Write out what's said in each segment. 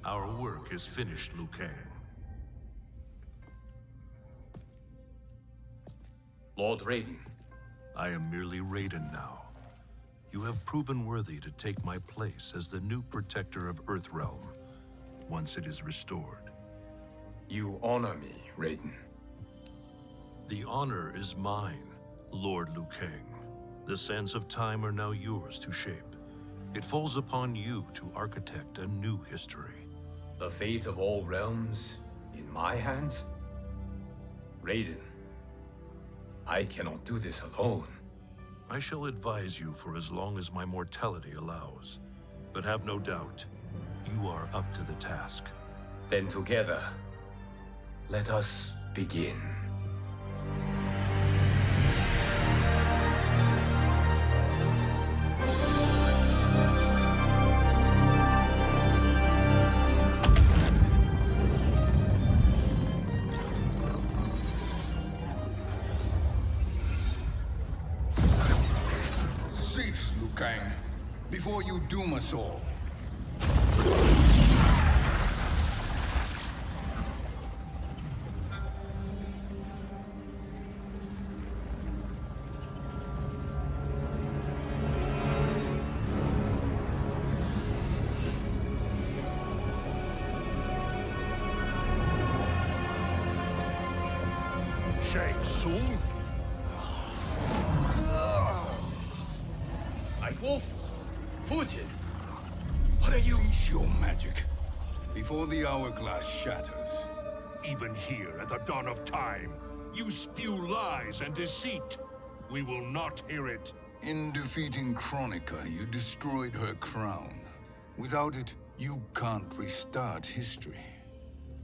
Our work is finished, Liu Kang. Lord Raiden, I am merely Raiden now. You have proven worthy to take my place as the new protector of Earthrealm, once it is restored. you honor me, Raiden. The honor is mine, Lord Liu Kang. The sands of time are now yours to shape. It falls upon you to architect a new history. The fate of all realms in my hands? Raiden, I cannot do this alone. I shall advise you for as long as my mortality allows. But have no doubt, you are up to the task. Then together, let us begin. Cease, Liu Kang, before you doom us all. Shang Tsung? Wolf, Fujin, what are you? Cease your magic, before the hourglass shatters. Even here at the dawn of time, you spew lies and deceit. We will not hear it. In defeating Kronika, you destroyed her crown. Without it, you can't restart history.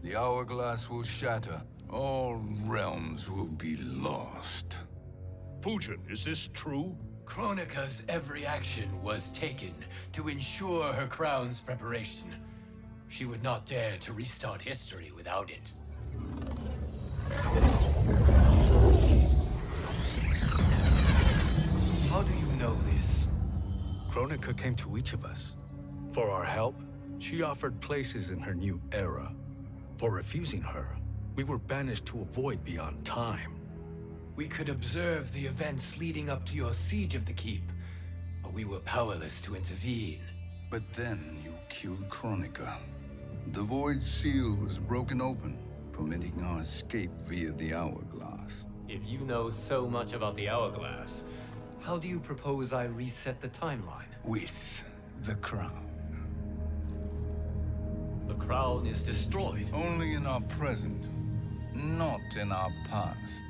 The hourglass will shatter. All realms will be lost. Fujin, is this true? Kronika's every action was taken to ensure her crown's preparation. She would not dare to restart history without it. How do you know this? Kronika came to each of us. For our help, she offered places in her new era. For refusing her, we were banished to a void beyond time. We could observe the events leading up to your siege of the keep, but we were powerless to intervene. But then you killed Kronika. The void seal was broken open, permitting our escape via the hourglass. If you know so much about the hourglass, how do you propose I reset the timeline? With the crown. The crown is destroyed. Only in our present, not in our past.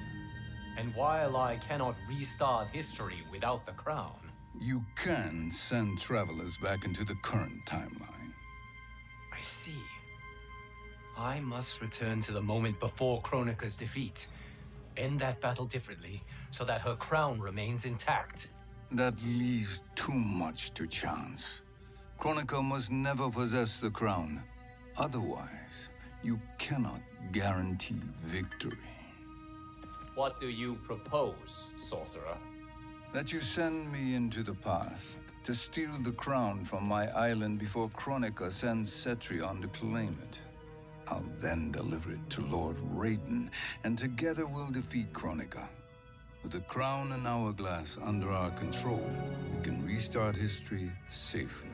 And while I cannot restart history without the crown, You can send travelers back into the current timeline. I see. I must return to the moment before Kronika's defeat. End that battle differently, so that her crown remains intact. That leaves too much to chance. Kronika must never possess the crown. Otherwise, you cannot guarantee victory. What do you propose, sorcerer? That you send me into the past to steal the crown from my island before Kronika sends Cetrion to claim it. I'll then deliver it to Lord Raiden, and together we'll defeat Kronika. With the crown and hourglass under our control, we can restart history safely.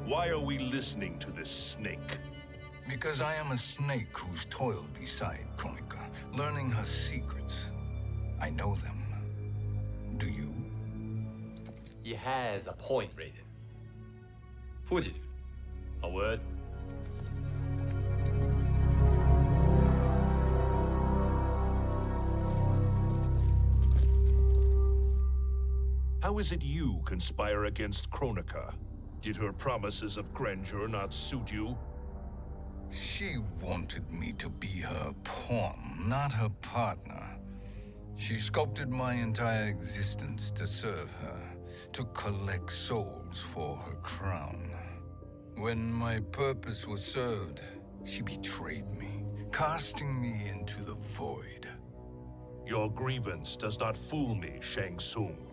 Why are we listening to this snake? Because I am a snake who's toiled beside Kronika, learning her secrets. I know them. Do you? He has a point, Raiden. Fujin, a word? How is it you conspire against Kronika? Did her promises of grandeur not suit you? She wanted me to be her pawn, not her partner. She sculpted my entire existence to serve her, to collect souls for her crown. When my purpose was served, she betrayed me, casting me into the void. Your grievance does not fool me, Shang Tsung.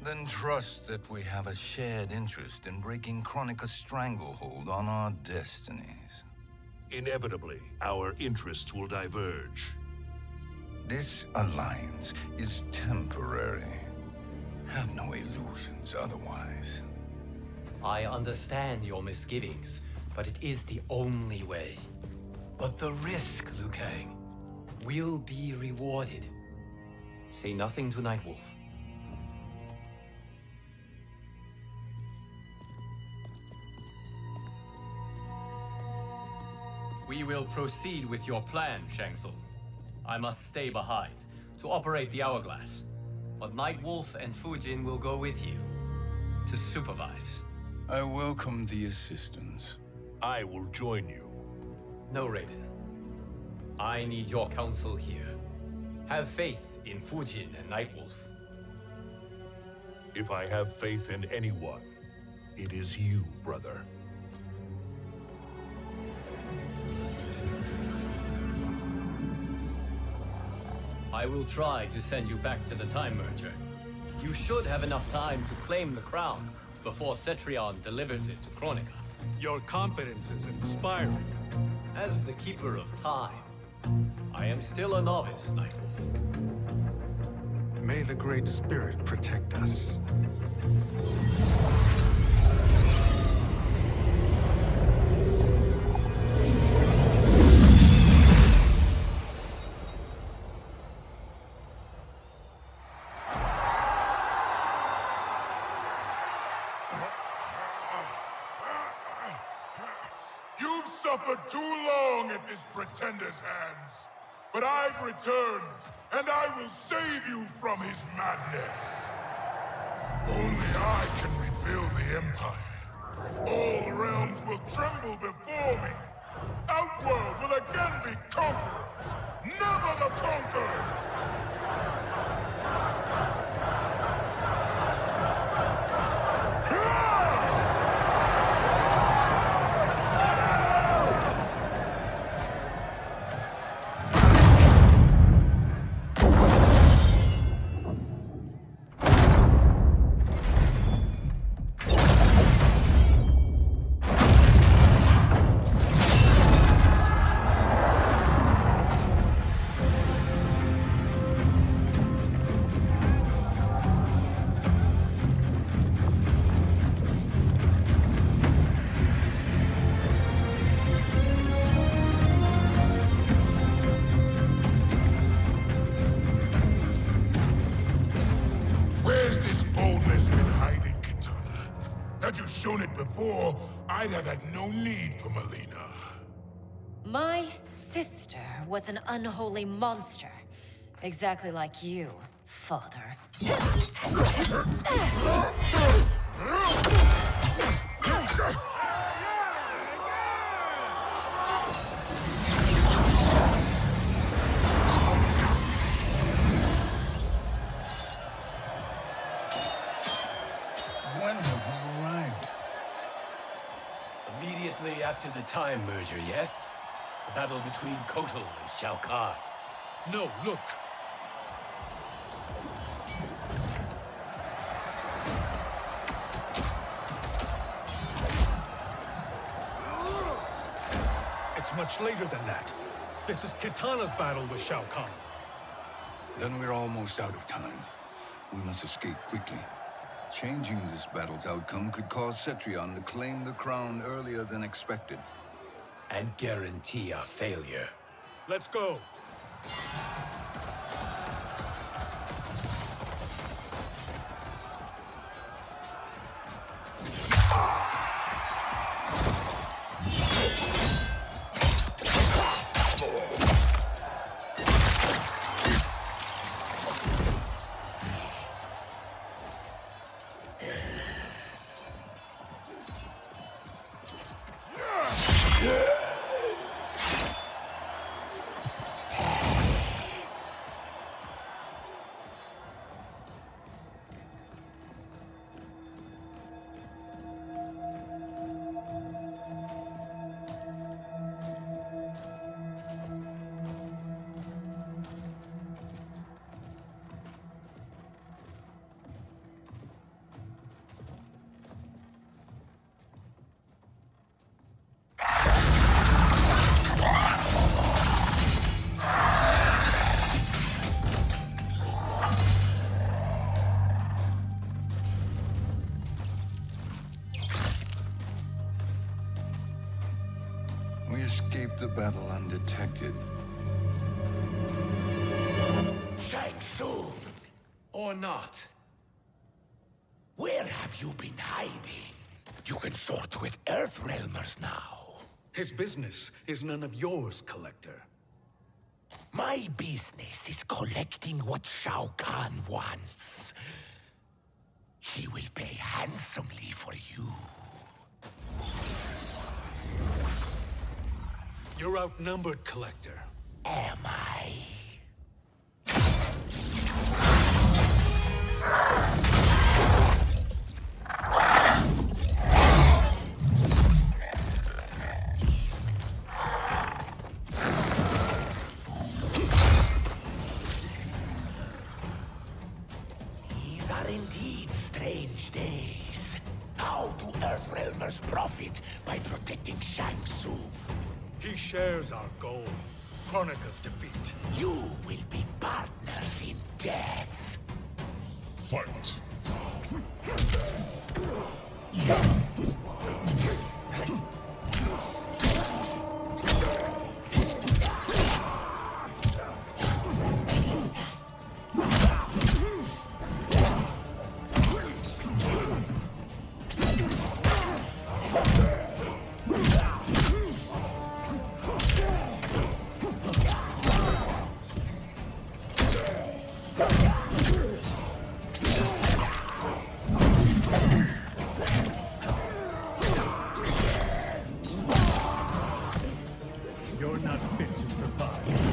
Then trust that we have a shared interest in breaking Kronika's stranglehold on our destinies. Inevitably, our interests will diverge. This alliance is temporary. Have no illusions otherwise. I understand your misgivings, but it is the only way. But the risk, Liu Kang, will be rewarded. Say nothing to Nightwolf. We will proceed with your plan, Shang Tsung. I must stay behind to operate the Hourglass. But Nightwolf and Fujin will go with you to supervise. I welcome the assistance. I will join you. No, Raiden. I need your counsel here. Have faith in Fujin and Nightwolf. If I have faith in anyone, it is you, brother. I will try to send you back to the Time Merger. You should have enough time to claim the crown before Cetrion delivers it to Kronika. Your confidence is inspiring. As the Keeper of Time, I am still a novice, Nightwolf. May the Great Spirit protect us. You've suffered too long at this pretender's hands. But I've returned, and I will save you from his madness. Only I can rebuild the Empire. All realms will tremble before me. Outworld will again be conquerors, never the conquered! Had you shown it before, I'd have had no need for Melina. My sister was an unholy monster. Exactly like you, father. When have we arrived? Immediately after the Time Merger, yes? The battle between Kotal and Shao Kahn. No, look. It's much later than that. This is Kitana's battle with Shao Kahn. Then we're almost out of time. We must escape quickly. Changing this battle's outcome could cause Cetrion to claim the crown earlier than expected. And guarantee our failure. Let's go. We escaped the battle undetected. Shang Tsung, Or not. where have you been hiding? You can sort with Earthrealmers now. His business is none of yours, Collector. My business is collecting what Shao Kahn wants. He will pay handsomely for you. You're outnumbered, Collector. Am I? These are indeed strange days. How do Earthrealmers profit by protecting Shang Tsung? He shares our goal. Kronika's defeat. You will be partners in death. Fight! You're not fit to survive.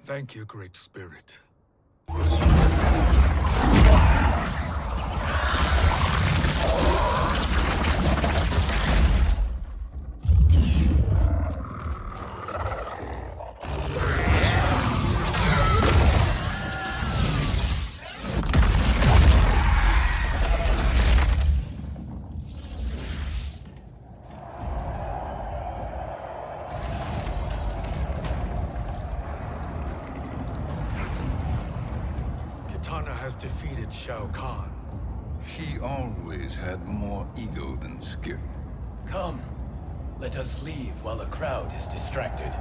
Thank you, Great Spirit. Kitana has defeated Shao Kahn. He always had more ego than skill. Come, let us leave while the crowd is distracted.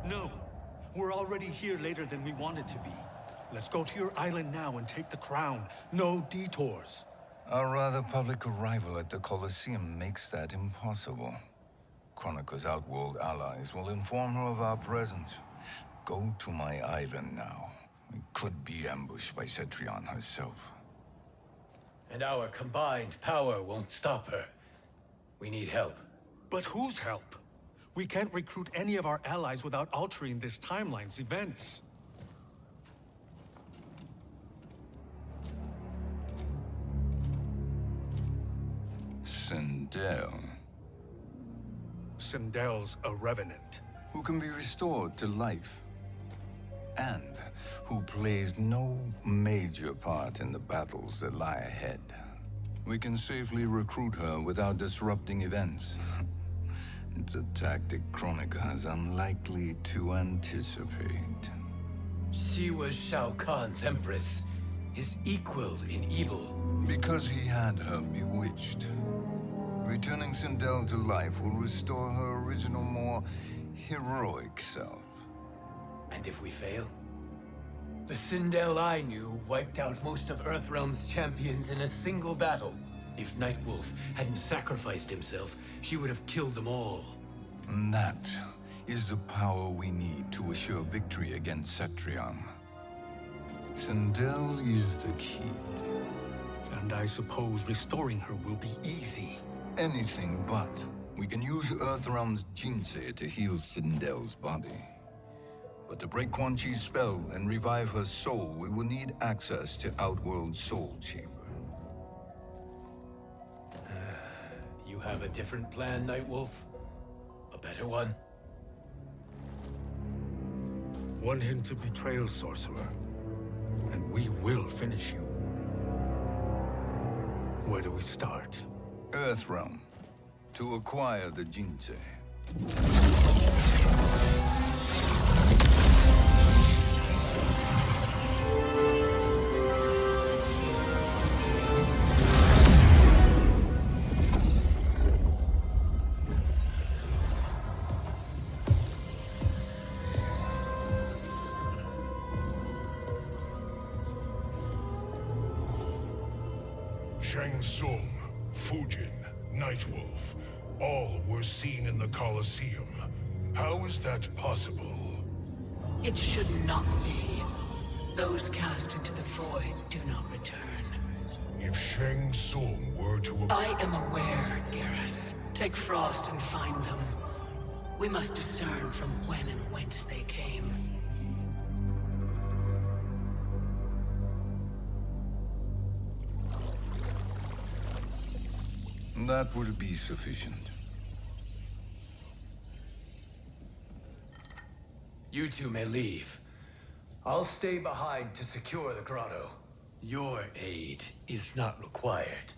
No, we're already here later than we wanted to be. Let's go to your island now and take the crown. No detours. Our rather public arrival at the Colosseum makes that impossible. Kronika's outworld allies will inform her of our presence. Go to my island now. We could be ambushed by Cetrion herself. And our combined power won't stop her. We need help. But whose help? We can't recruit any of our allies without altering this timeline's events. Sindel, Sindel's a revenant. who can be restored to life, and who plays no major part in the battles that lie ahead. We can safely recruit her without disrupting events. It's a tactic Kronika is unlikely to anticipate. She was Shao Kahn's empress, his equal in evil. Because he had her bewitched. Returning Sindel to life will restore her original, more heroic self. And if we fail? The Sindel I knew wiped out most of Earthrealm's champions in a single battle. If Nightwolf hadn't sacrificed himself, she would have killed them all. And that is the power we need to assure victory against Cetrion. Sindel is the key. And And I suppose restoring her will be easy. Anything but. We can use Earthrealm's Jinsei to heal Sindel's body. But to break Quan Chi's spell and revive her soul, we will need access to Outworld's Soul Chamber. You have a different plan, Nightwolf? A better one? One hint of betrayal, Sorcerer, and we will finish you. Where do we start? Earthrealm. To acquire the Jinsei. Shang Tsung, Fujin, Nightwolf, all were seen in the Colosseum. How is that possible? It should not be. Those cast into the void do not return. If Shang Tsung were to... I am aware, Garrus. Take Frost and find them. We must discern from when and whence they came. That will be sufficient. You two may leave. I'll stay behind to secure the grotto. Your aid is not required.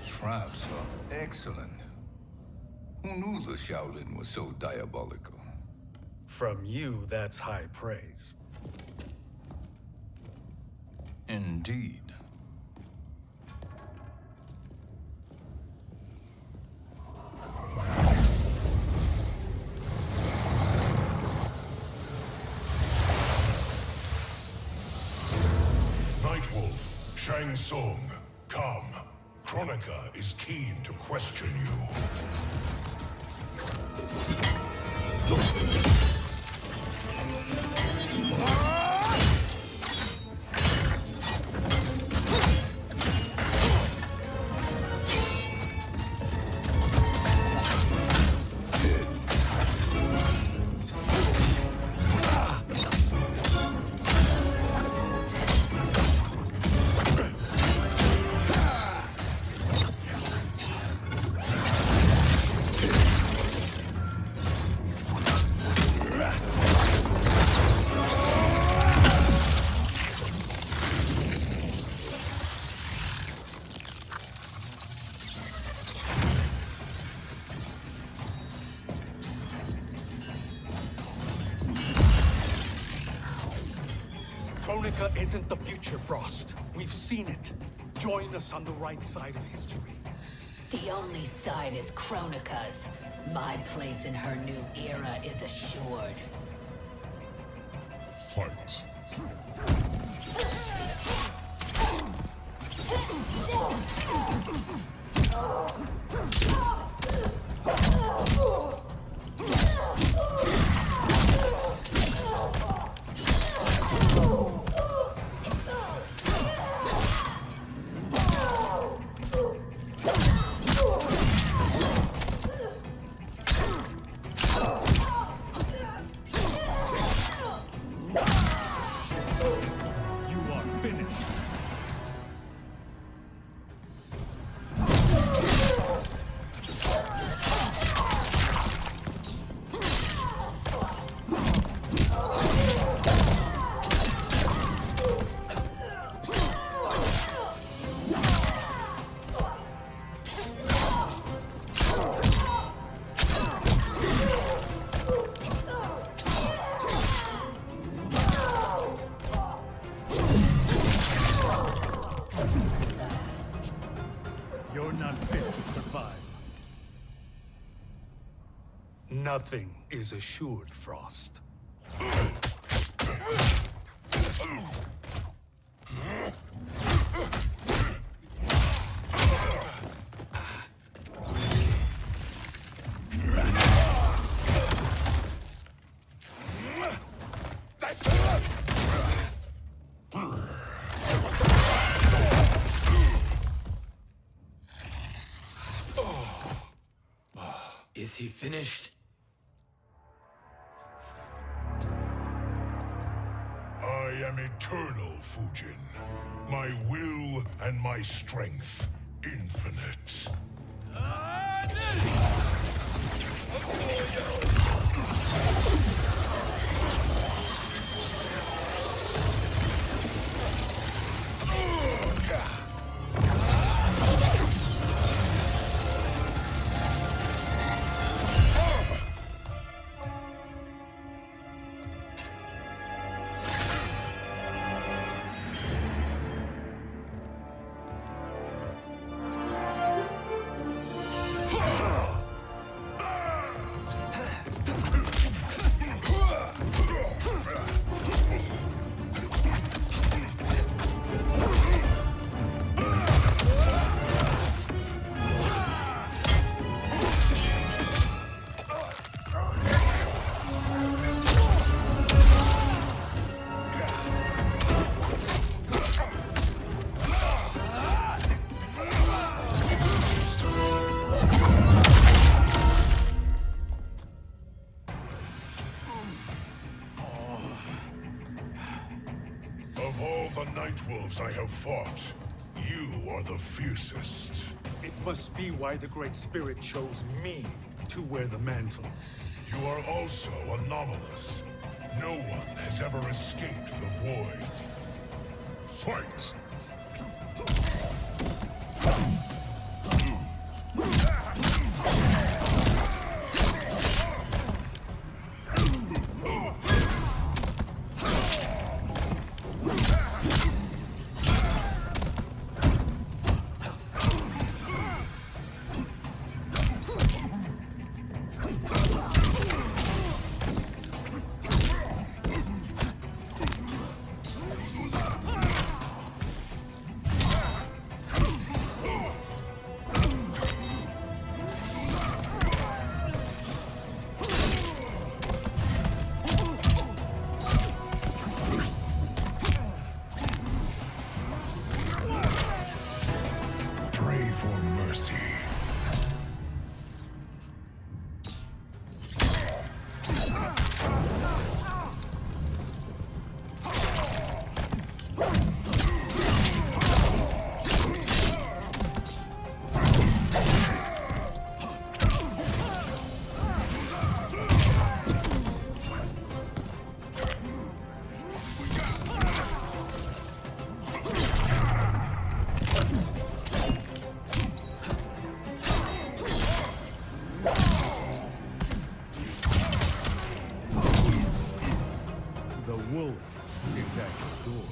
Traps are excellent. Who knew the Shaolin was so diabolical? From you, that's high praise. Indeed. Nightwolf, Shang Tsung, come. Kronika is keen to question you. Kronika isn't the future, Frost. We've seen it. Join us on the right side of history. The only side is Kronika's. My place in her new era is assured. Fight. Nothing is assured, Frost. Is he finished? I am eternal, Fujin. My will and my strength infinite. Of all the Nightwolves I have fought, you are the fiercest. It must be why the Great Spirit chose me to wear the mantle. You are also anomalous. No one has ever escaped the void. Fight! Pray for mercy. The wolf is at your door.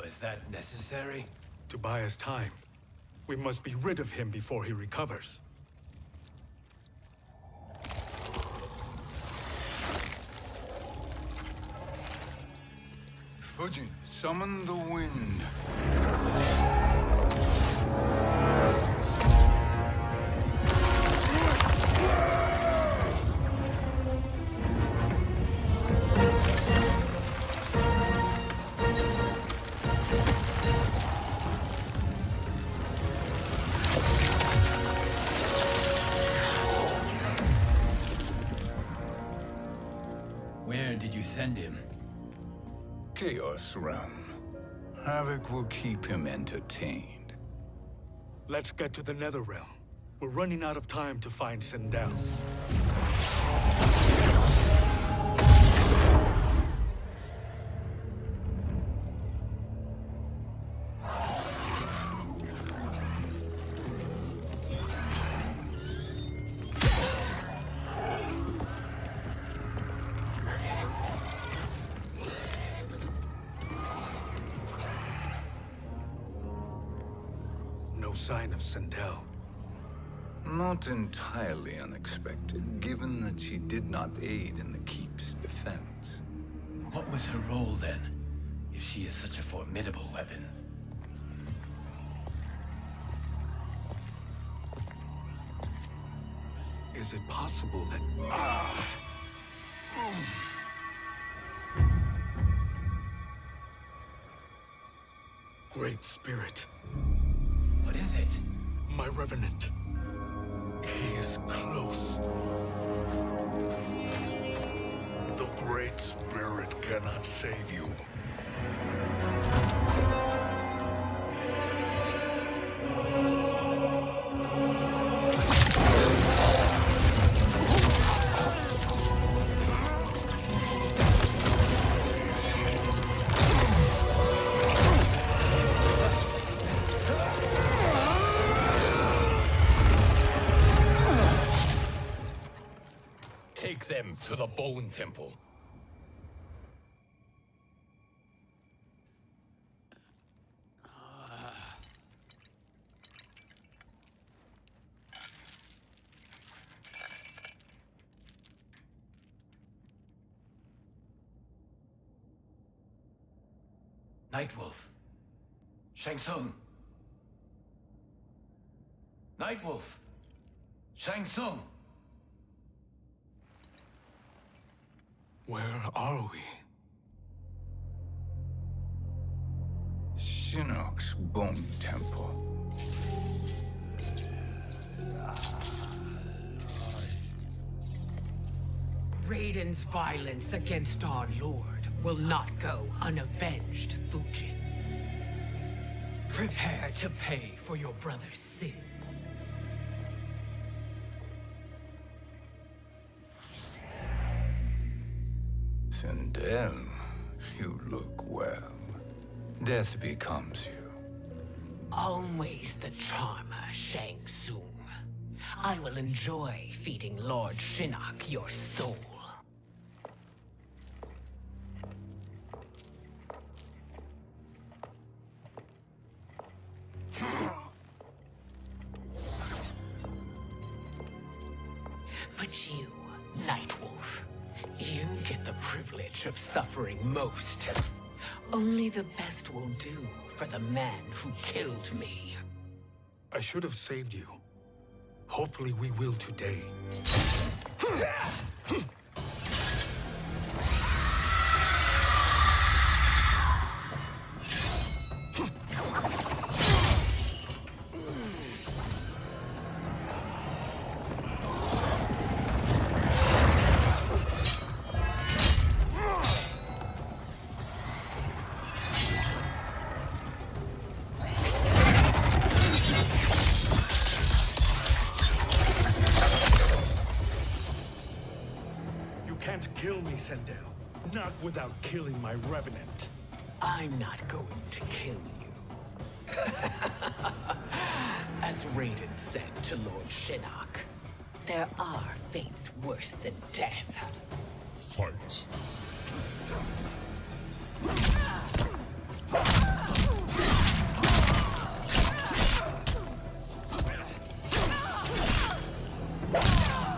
Was that necessary? To buy us time. We must be rid of him before he recovers. Fujin, summon the wind. Where did you send him? Chaos Realm. Havoc will keep him entertained. Let's get to the Netherrealm. We're running out of time to find Sindel. No sign of Sindel. Not entirely unexpected, given that she did not aid in the Keep's defense. What was her role then, if she is such a formidable weapon? Is it possible that... Great Spirit. What is it? My Revenant. He is close. The Great Spirit cannot save you. Take them to the Bone Temple. Nightwolf. Shang Tsung. Nightwolf. Shang Tsung. Where are we? Shinnok's Bone Temple. Raiden's violence against our Lord will not go unavenged, Fujin. Prepare to pay for your brother's sins. Sindel, you look well. Death becomes you. Always the charmer, Shang Tsung. I will enjoy feeding Lord Shinnok your soul. But you, Nightwolf, you get the privilege of suffering most. Only the best will do for the man who killed me. I should have saved you. Hopefully we will today. Kill me, Sindel. Not without killing my Revenant. I'm not going to kill you. As Raiden said to Lord Shinnok, there are fates worse than death. Fight.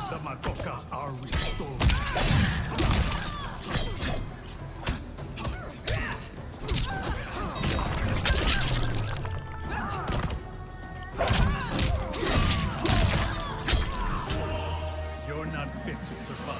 The Madoka are restored. You're not fit to survive.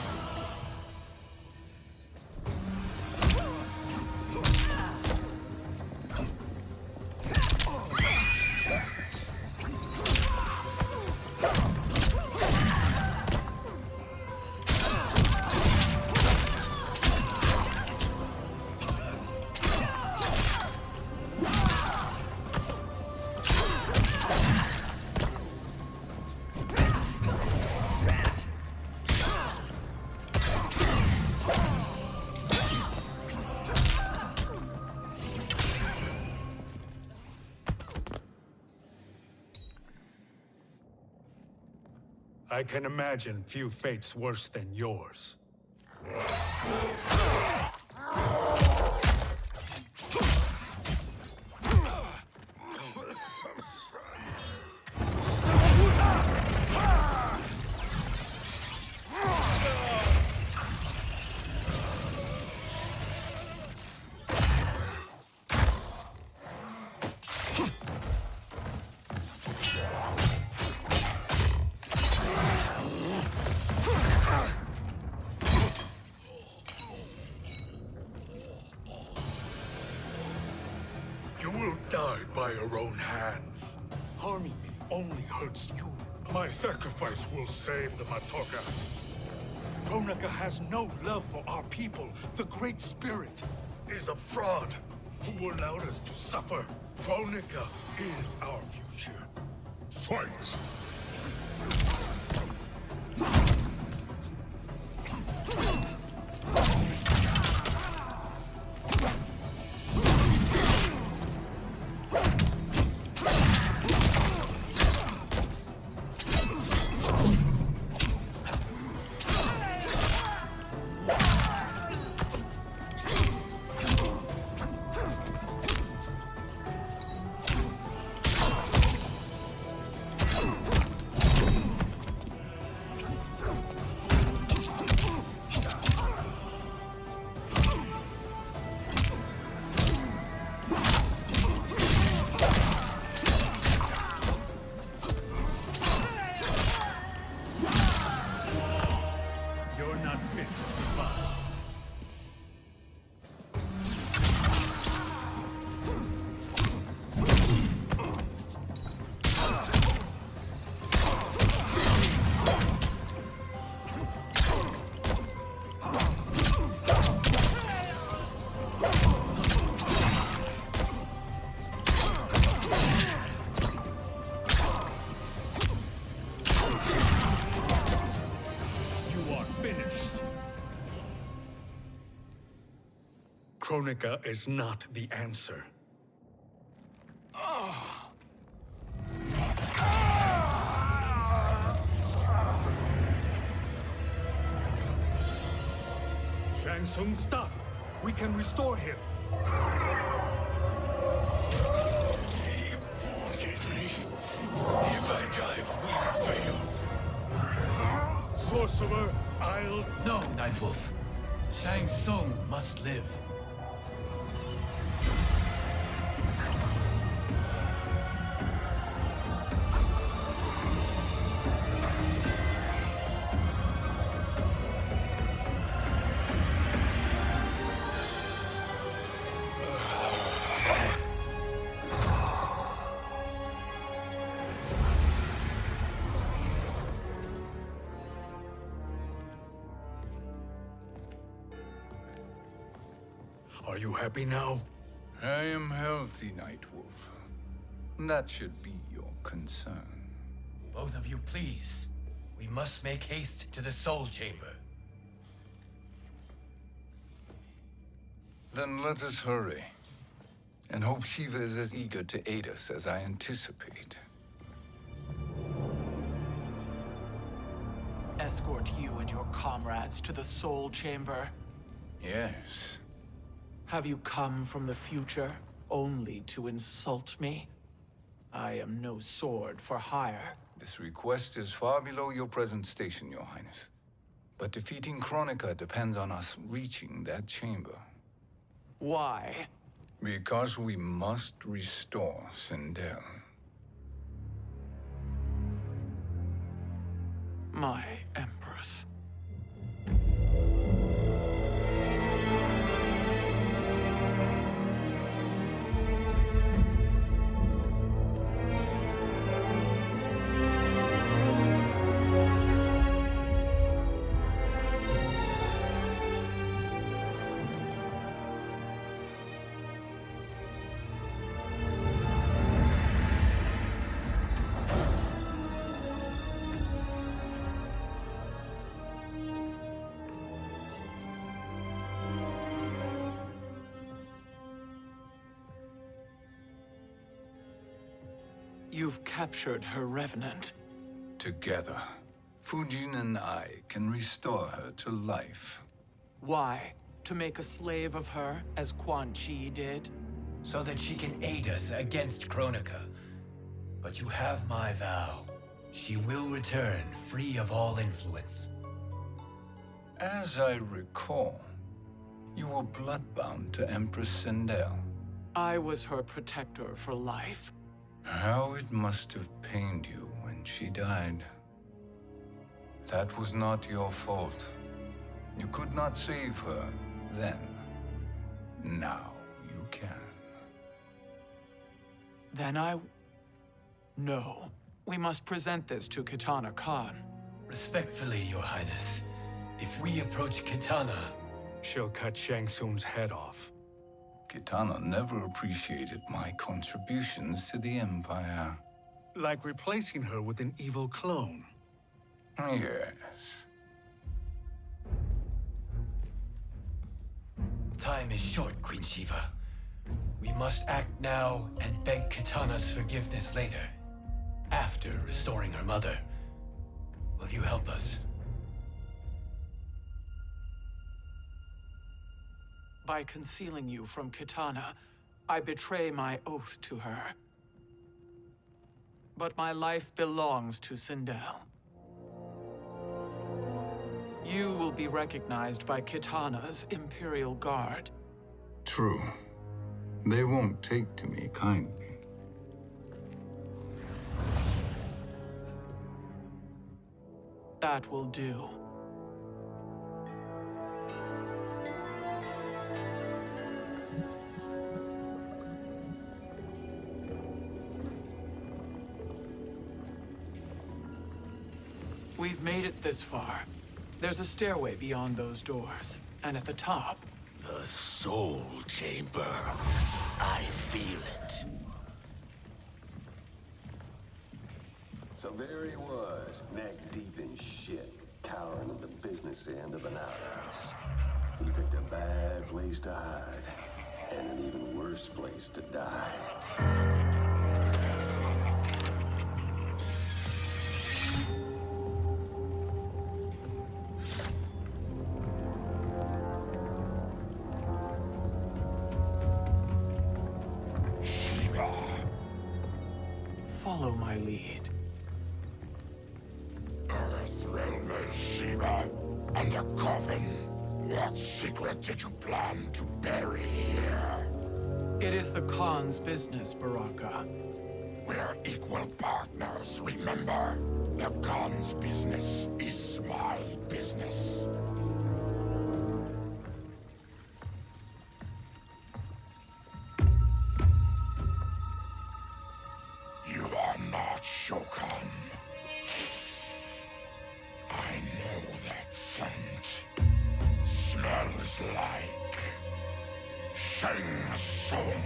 I can imagine few fates worse than yours. You will die by your own hands. Harming me only hurts you. My sacrifice will save the Matoka. Kronika has no love for our people. The Great Spirit is a fraud who allowed us to suffer. Kronika is our future. Fight! You're not fit to survive. You are finished. Kronika is not the answer. Shang Tsung, stop! We can restore him. If I die, we fail. Sorcerer, I'll... No, Nightwolf. Shang Tsung must live. Are you happy now? I am healthy, Nightwolf. That should be your concern. Both of you, please. We must make haste to the Soul Chamber. Then let us hurry. And hope Shiva is as eager to aid us as I anticipate. Escort you and your comrades to the Soul Chamber. Yes. Have you come from the future only to insult me? I am no sword for hire. This request is far below your present station, Your Highness. But defeating Kronika depends on us reaching that chamber. Why? Because we must restore Sindel. My Empress. You've captured her revenant. Together. Fujin and I can restore her to life. Why? To make a slave of her, as Quan Chi did? So that she can aid us against Kronika. But you have my vow. She will return free of all influence. As I recall, you were bloodbound to Empress Sindel. I was her protector for life. How it must have pained you when she died. That was not your fault. You could not save her then. Now you can. Then No. We must present this to Kitana Khan. Respectfully, Your Highness, if we approach Kitana, She'll cut Shang Tsung's head off. Kitana never appreciated my contributions to the Empire. Like replacing her with an evil clone. Yes. Time is short, Queen Shiva. We must act now and beg Kitana's forgiveness later, after restoring her mother. Will you help us? By concealing you from Kitana, I betray my oath to her. But my life belongs to Sindel. You will be recognized by Kitana's Imperial Guard. True. They won't take to me kindly. That will do. We've made it this far. There's a stairway beyond those doors, and at the top... The Soul Chamber. I feel it. So there he was, neck deep in shit, cowering at the business end of an outhouse. He picked a bad place to hide, and an even worse place to die. Follow my lead. Earthrealm is Shiva, and a coffin. What secret did you plan to bury here? It is the Khan's business, Baraka. We're equal partners, remember? The Khan's business is my business. You are not Shokan. I know that scent. Smells like Shang Tsung.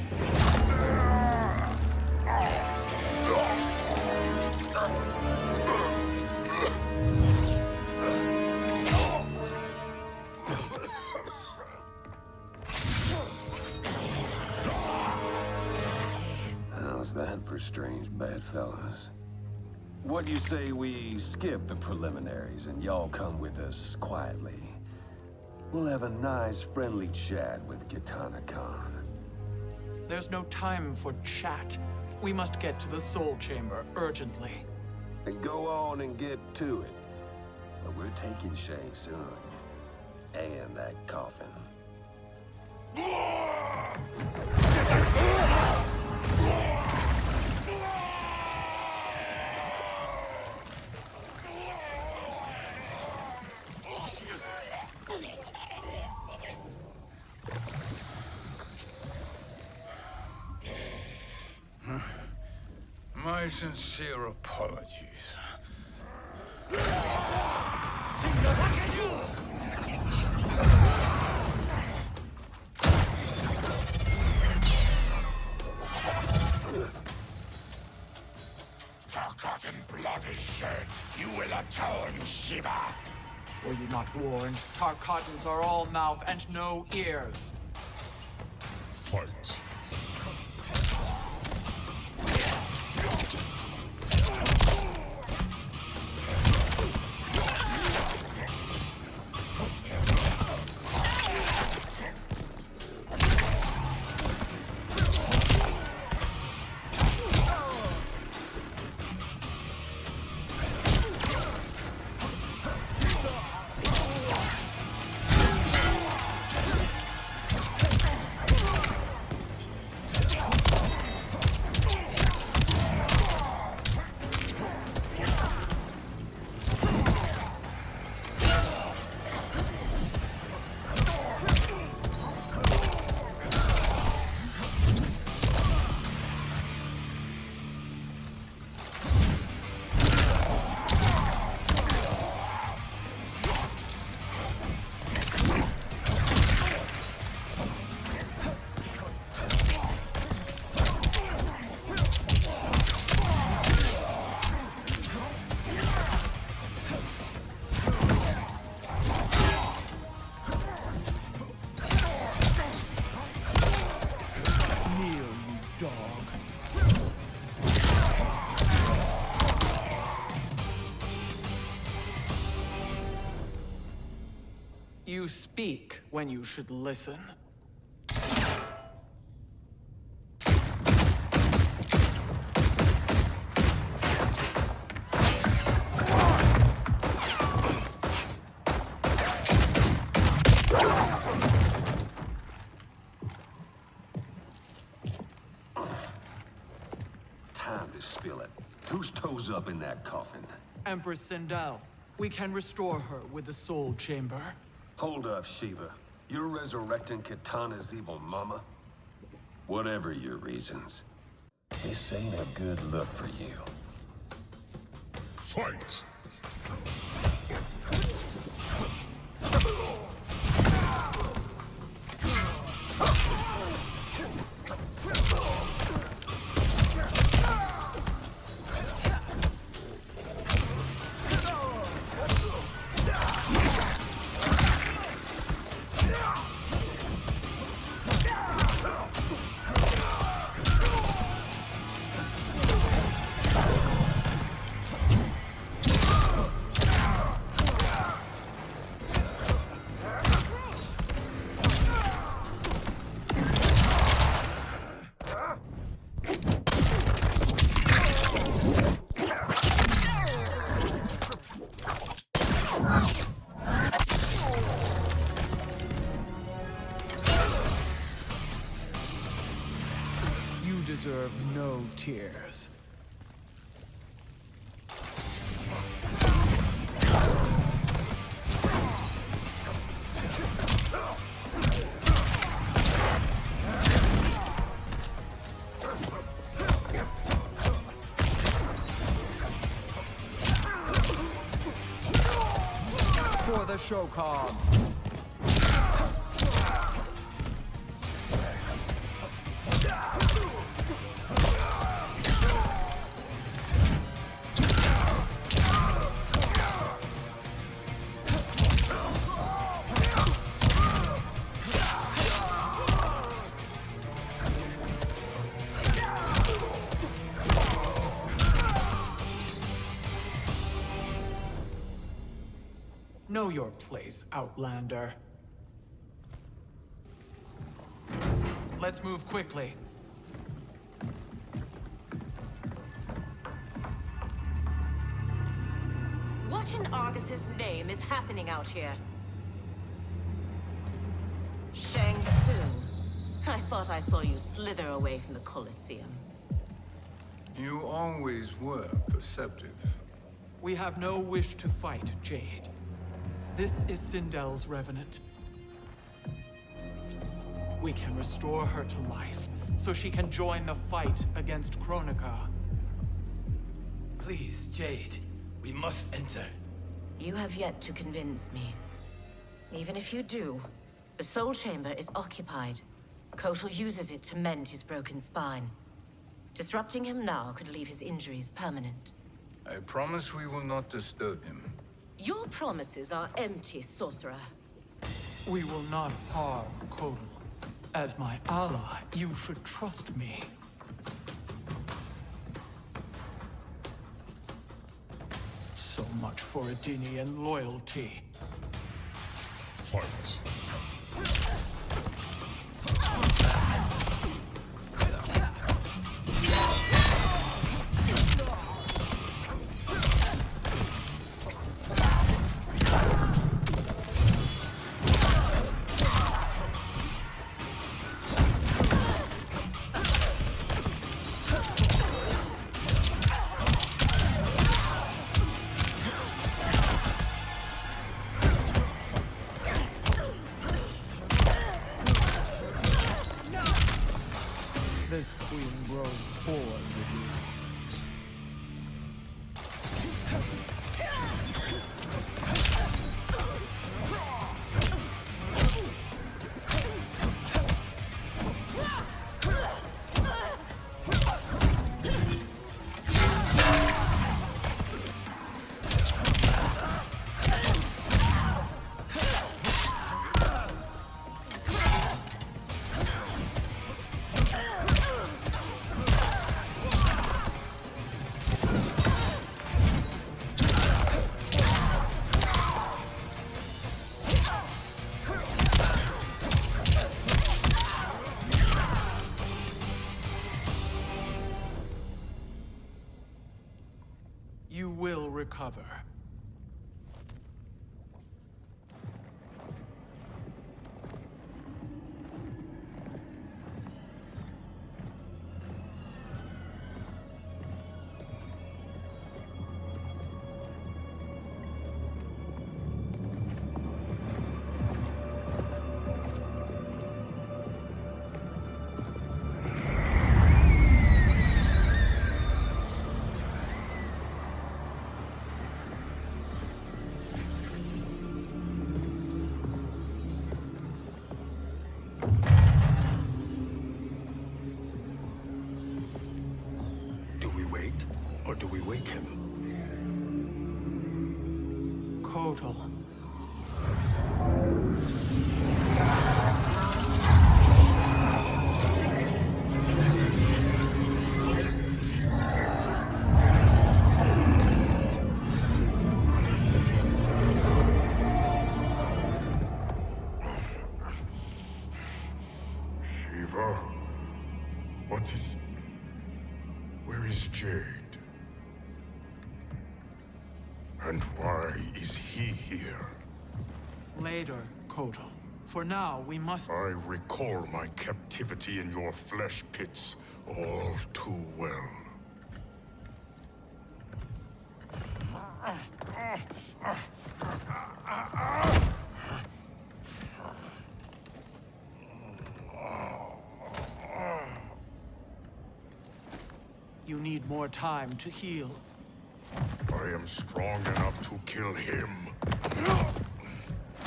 How's that for strange bedfellows? What do you say we skip the preliminaries and y'all come with us quietly? We'll have a nice, friendly chat with Kitana Khan. There's no time for chat. We must get to the Soul Chamber urgently. And go on and get to it. But we're taking Shang Tsung. And that coffin. My sincere apologies. Forgotten blood is shed. You will atone, Shiva. Were you not warned? Tarkatans are all mouth and no ears. Fight. You speak when you should listen. Time to spill it. Whose toes up in that coffin? Empress Sindel. We can restore her with the Soul Chamber. Hold up, Shiva. You're resurrecting Kitana's evil mama? Whatever your reasons, this ain't a good look for you. Fight! You deserve no tears. For the Shokan. Know your place, Outlander. Let's move quickly. What in Argus's name is happening out here? Shang Tsung. I thought I saw you slither away from the Colosseum. You always were perceptive. We have no wish to fight, Jade. This is Sindel's Revenant. We can restore her to life, so she can join the fight against Kronika. Please, Jade. We must enter. You have yet to convince me. Even if you do, the Soul Chamber is occupied. Kotal uses it to mend his broken spine. Disrupting him now could leave his injuries permanent. I promise we will not disturb him. Your promises are empty, sorcerer. We will not harm Kotal. As my ally, you should trust me. So much for Adenian loyalty. Fight! This queen grows bored with you. recover. Or do we wake him? Kotal. Shiva? What is... Where is Jade? And why is he here? Later, Kotal. For now, we must... I recall my captivity in your flesh pits all too well. You need more time to heal. I am strong enough to kill him.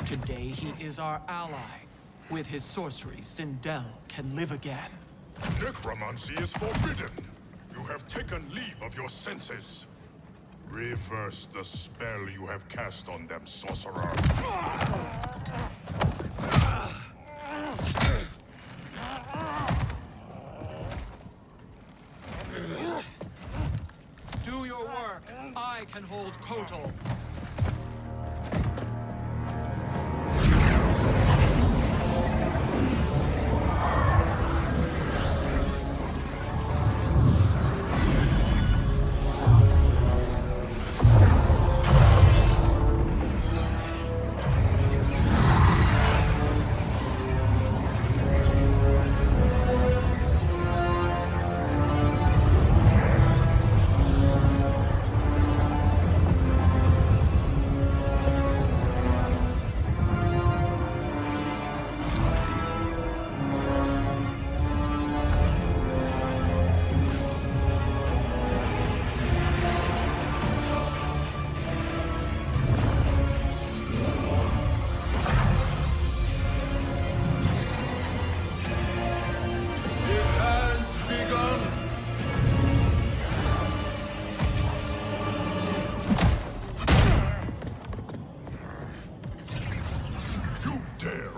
Today, he is our ally. With his sorcery, Sindel can live again. Necromancy is forbidden. You have taken leave of your senses. Reverse the spell you have cast on them, sorcerer. Do your work. I can hold Kotal.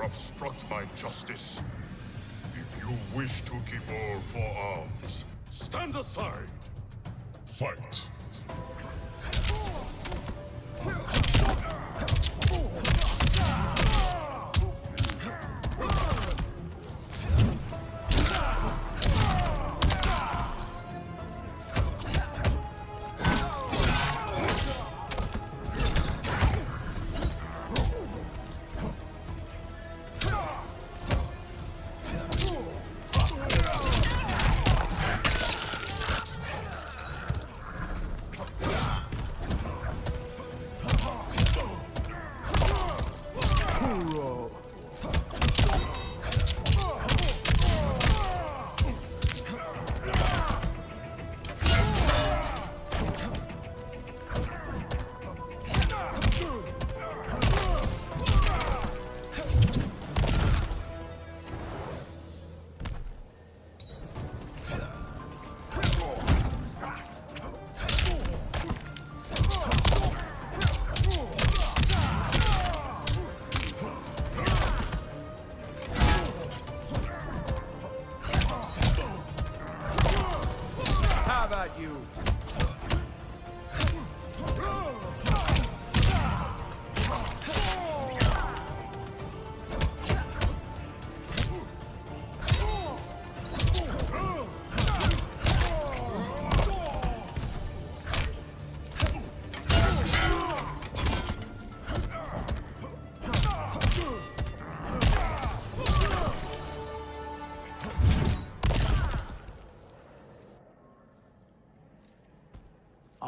Obstruct my justice. If you wish to keep all four arms, stand aside. Fight.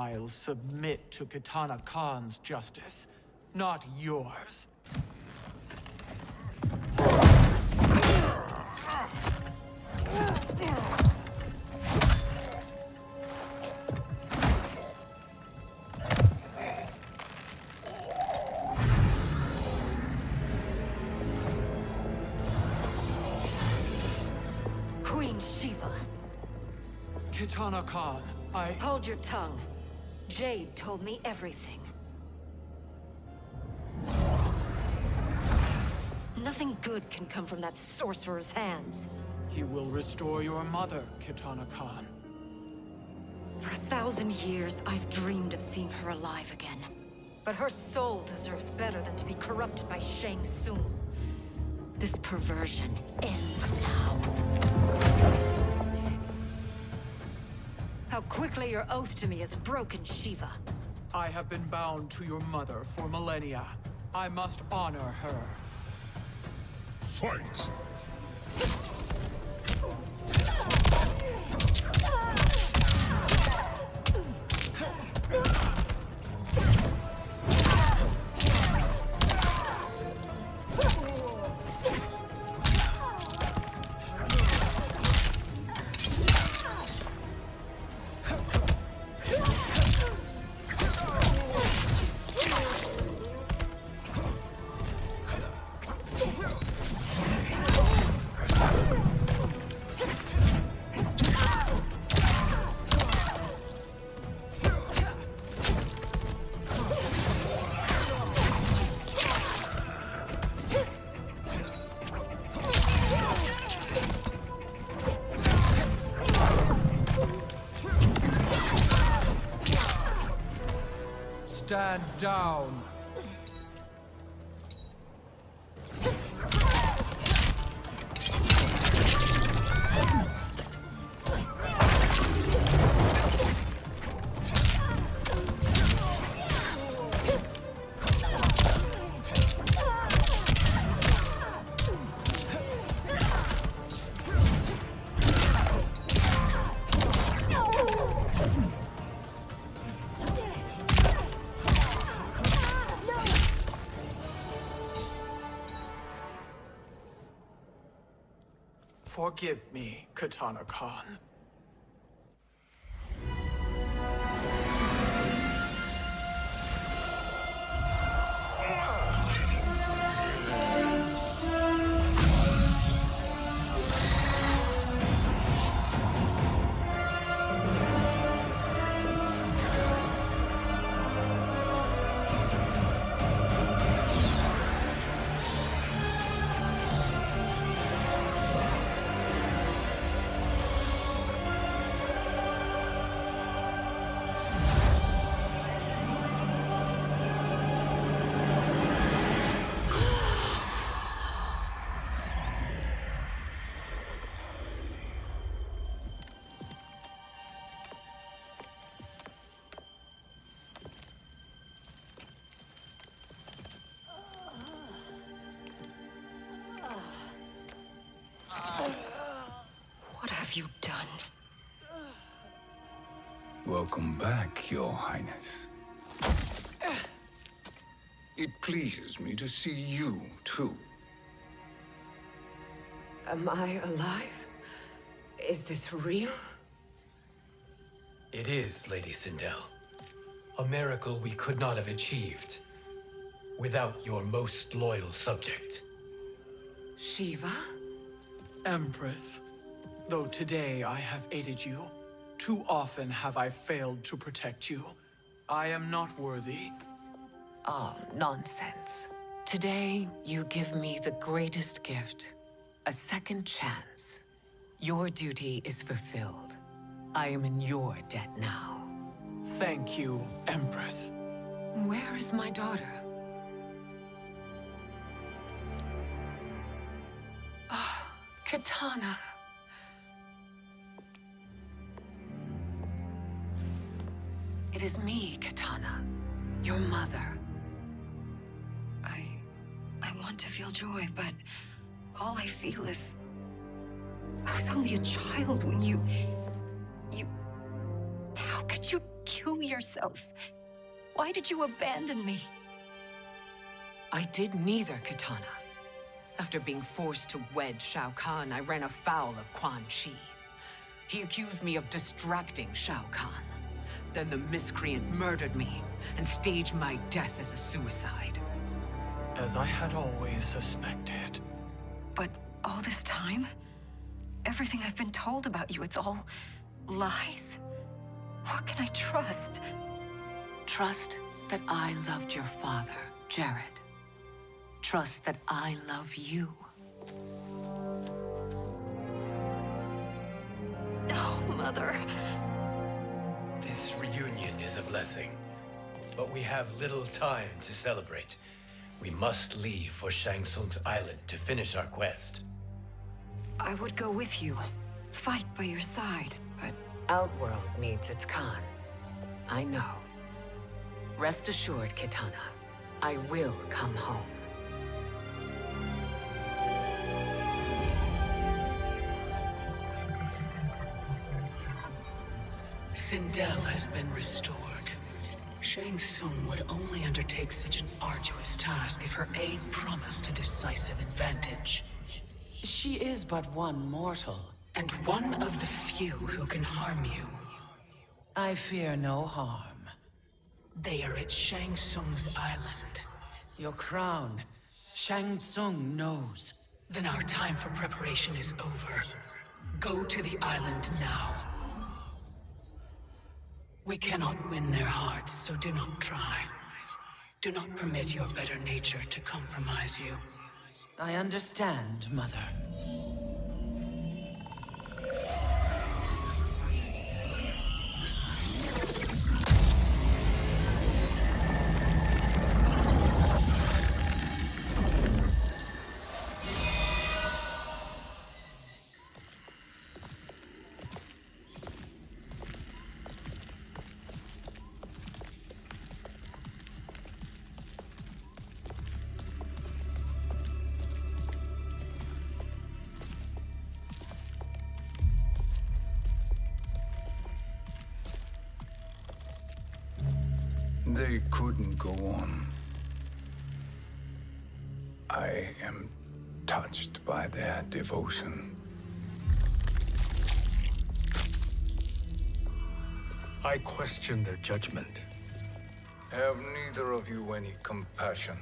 I'll submit to Kitana Khan's justice, not yours. Queen Shiva. Kitana Khan, Hold your tongue. Jade told me everything. Nothing good can come from that sorcerer's hands. He will restore your mother, Kitana Khan. For 1,000 years, I've dreamed of seeing her alive again. But her soul deserves better than to be corrupted by Shang Tsung. This perversion ends now. How quickly your oath to me has broken, Shiva. I have been bound to your mother for millennia. I must honor her. Fight! Stand down. Forgive me, Kitana Khan. What have you done? Welcome back, Your Highness. It pleases me to see you, too. Am I alive? Is this real? It is, Lady Sindel. A miracle we could not have achieved without your most loyal subject. Shiva? Empress, though today I have aided you, too often have I failed to protect you. I am not worthy. Oh, nonsense. Today, you give me the greatest gift. A second chance. Your duty is fulfilled. I am in your debt now. Thank you, Empress. Where is my daughter? Ah, Kitana. It is me, Kitana. Your mother. I want to feel joy, but all I feel is... I was only a child when you... How could did you kill yourself? Why did you abandon me? I did neither, Kitana. After being forced to wed Shao Kahn, I ran afoul of Quan Chi. He accused me of distracting Shao Kahn. Then the miscreant murdered me and staged my death as a suicide. As I had always suspected. But all this time? Everything I've been told about you, it's all lies? What can I trust? Trust that I loved your father, Jared. Trust that I love you. No, Mother. This reunion is a blessing, but we have little time to celebrate. We must leave for Shang Tsung's island to finish our quest. I would go with you, fight by your side, but... Outworld needs its Khan. I know. Rest assured, Kitana, I will come home. Sindel has been restored. Shang Tsung would only undertake such an arduous task if her aid promised a decisive advantage. She is but one mortal, and one of the few who can harm you. I fear no harm. They are at Shang Tsung's island. Your crown, Shang Tsung knows. Then our time for preparation is over. Go to the island now. We cannot win their hearts, so do not try. Do not permit your better nature to compromise you. I understand, Mother. They couldn't go on. I am touched by their devotion. I question their judgment. Have neither of you any compassion?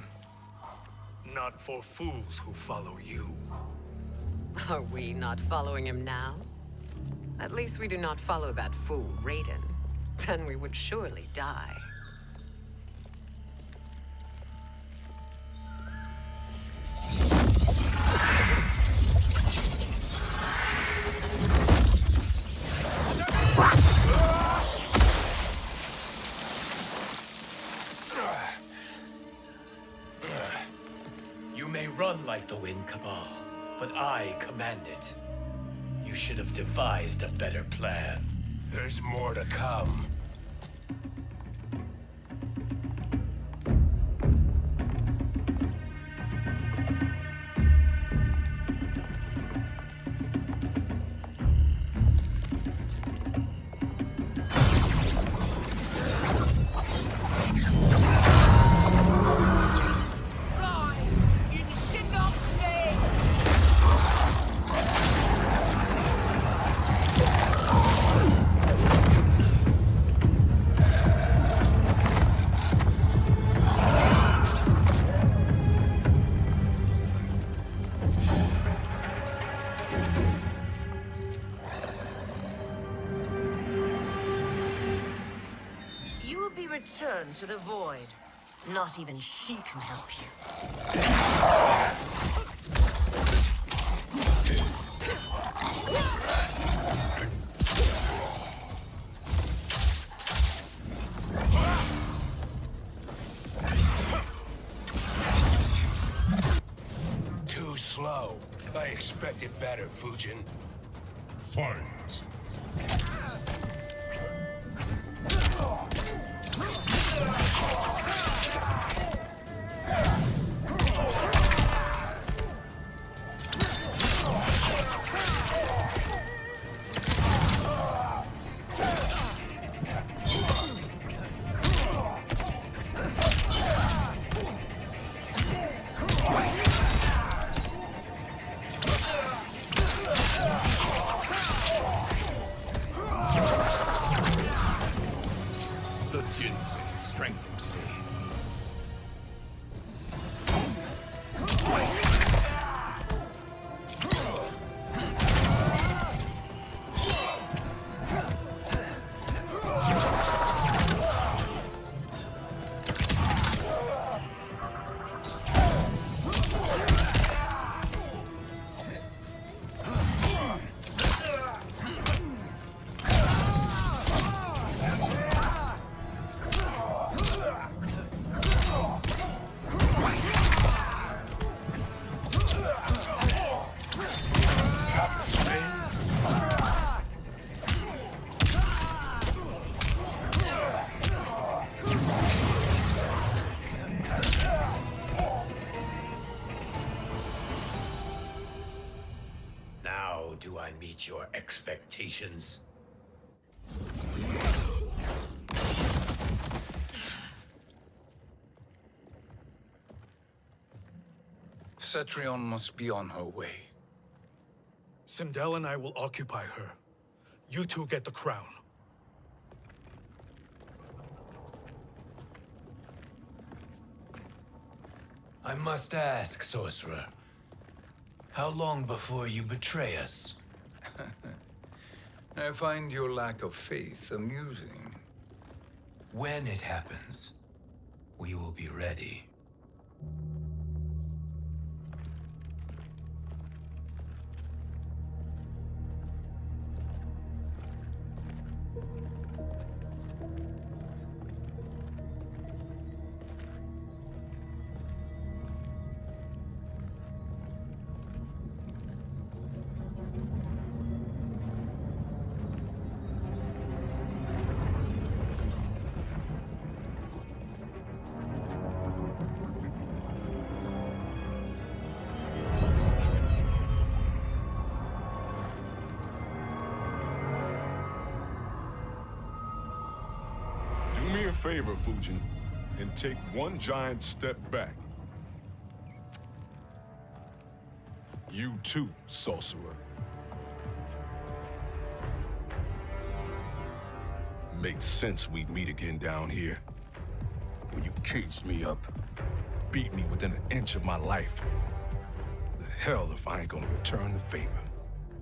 Not for fools who follow you. Are we not following him now? At least we do not follow that fool, Raiden. Then we would surely die. You may run like the wind, Cabal, but I command it. You should have devised a better plan. There's more to come. Return to the void. Not even she can help you. Too slow. I expected better, Fujin. Fight. strengthens me. Now do I meet your expectations? Cetrion must be on her way. Sindel and I will occupy her. You two get the crown. I must ask, sorcerer. How long before you betray us? I find your lack of faith amusing. When it happens, we will be ready. Do me a favor, Fujin, and take one giant step back. You too, sorcerer. Makes sense we'd meet again down here. When you caged me up, beat me within an inch of my life. The hell if I ain't gonna return the favor.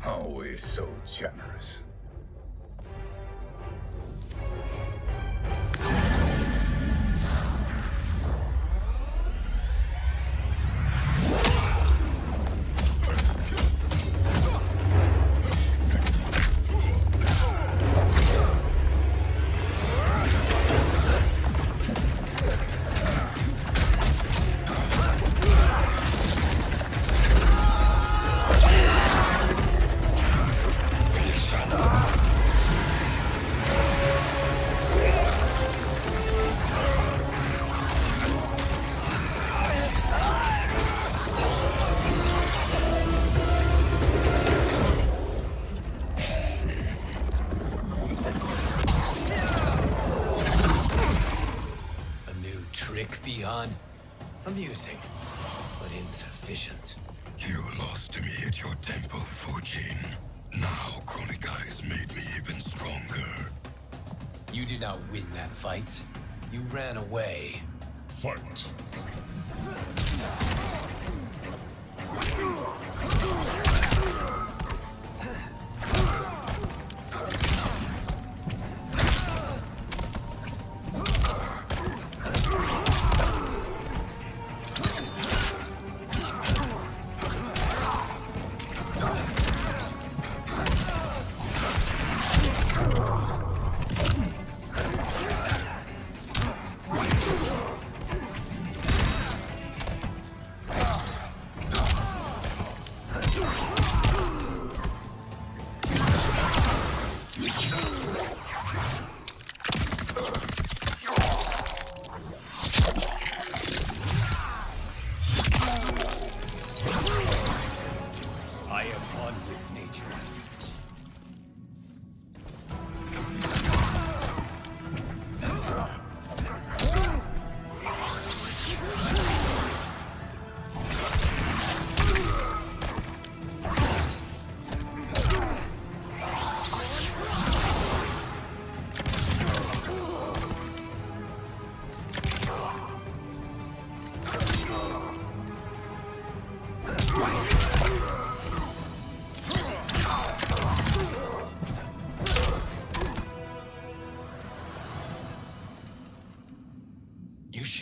Always so generous. Amusing, but insufficient. You lost to me at your temple, Fujin. Now Kronika has made me even stronger. You did not win that fight. You ran away. Fight!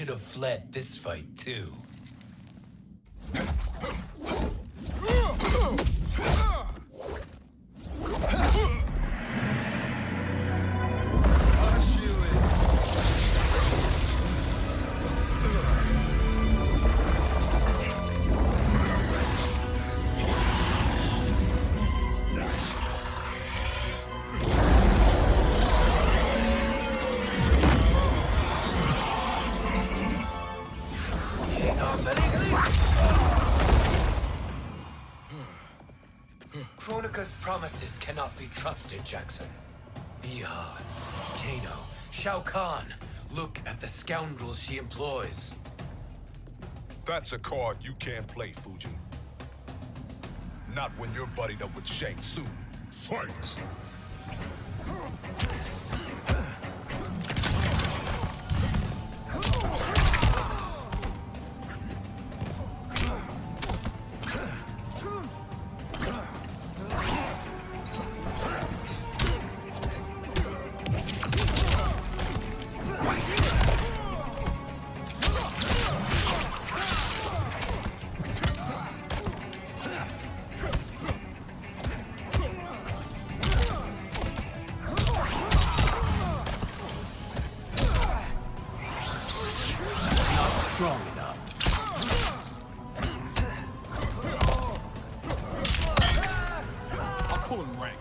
should have fled this fight, too. Kronika's promises cannot be trusted, Jackson. Bihan, Kano, Shao Kahn. Look at the scoundrels she employs. That's a card you can't play, Fujin. Not when you're buddied up with Shang Tsung. Fight! Strong enough. I'll pull him rank.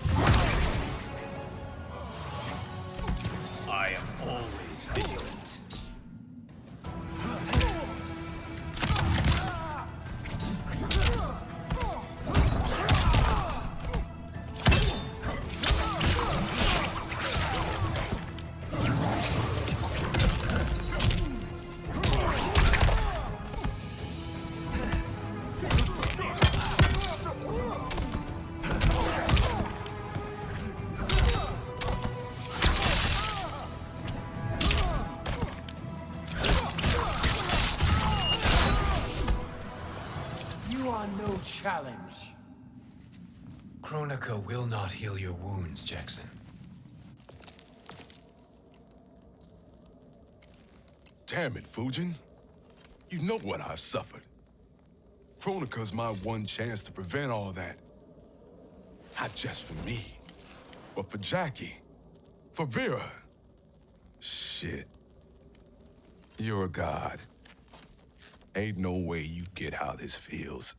I am always vigilant. No challenge. Kronika will not heal your wounds, Jackson. Damn it, Fujin. You know what I've suffered. Kronika's my one chance to prevent all that. Not just for me, but for Jackie, for Vera. Shit. You're a god. Ain't no way you get how this feels.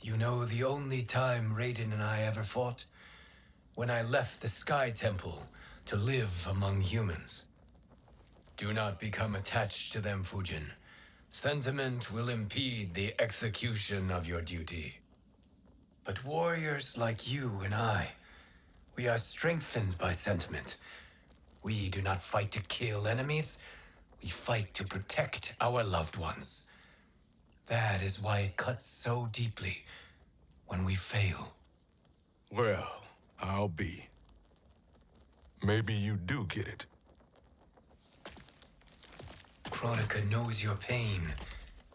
You know the only time Raiden and I ever fought? When I left the Sky Temple to live among humans. Do not become attached to them, Fujin. Sentiment will impede the execution of your duty. But warriors like you and I, we are strengthened by sentiment. We do not fight to kill enemies. We fight to protect our loved ones. That is why it cuts so deeply when we fail. Well, I'll be. Maybe you do get it. Kronika knows your pain.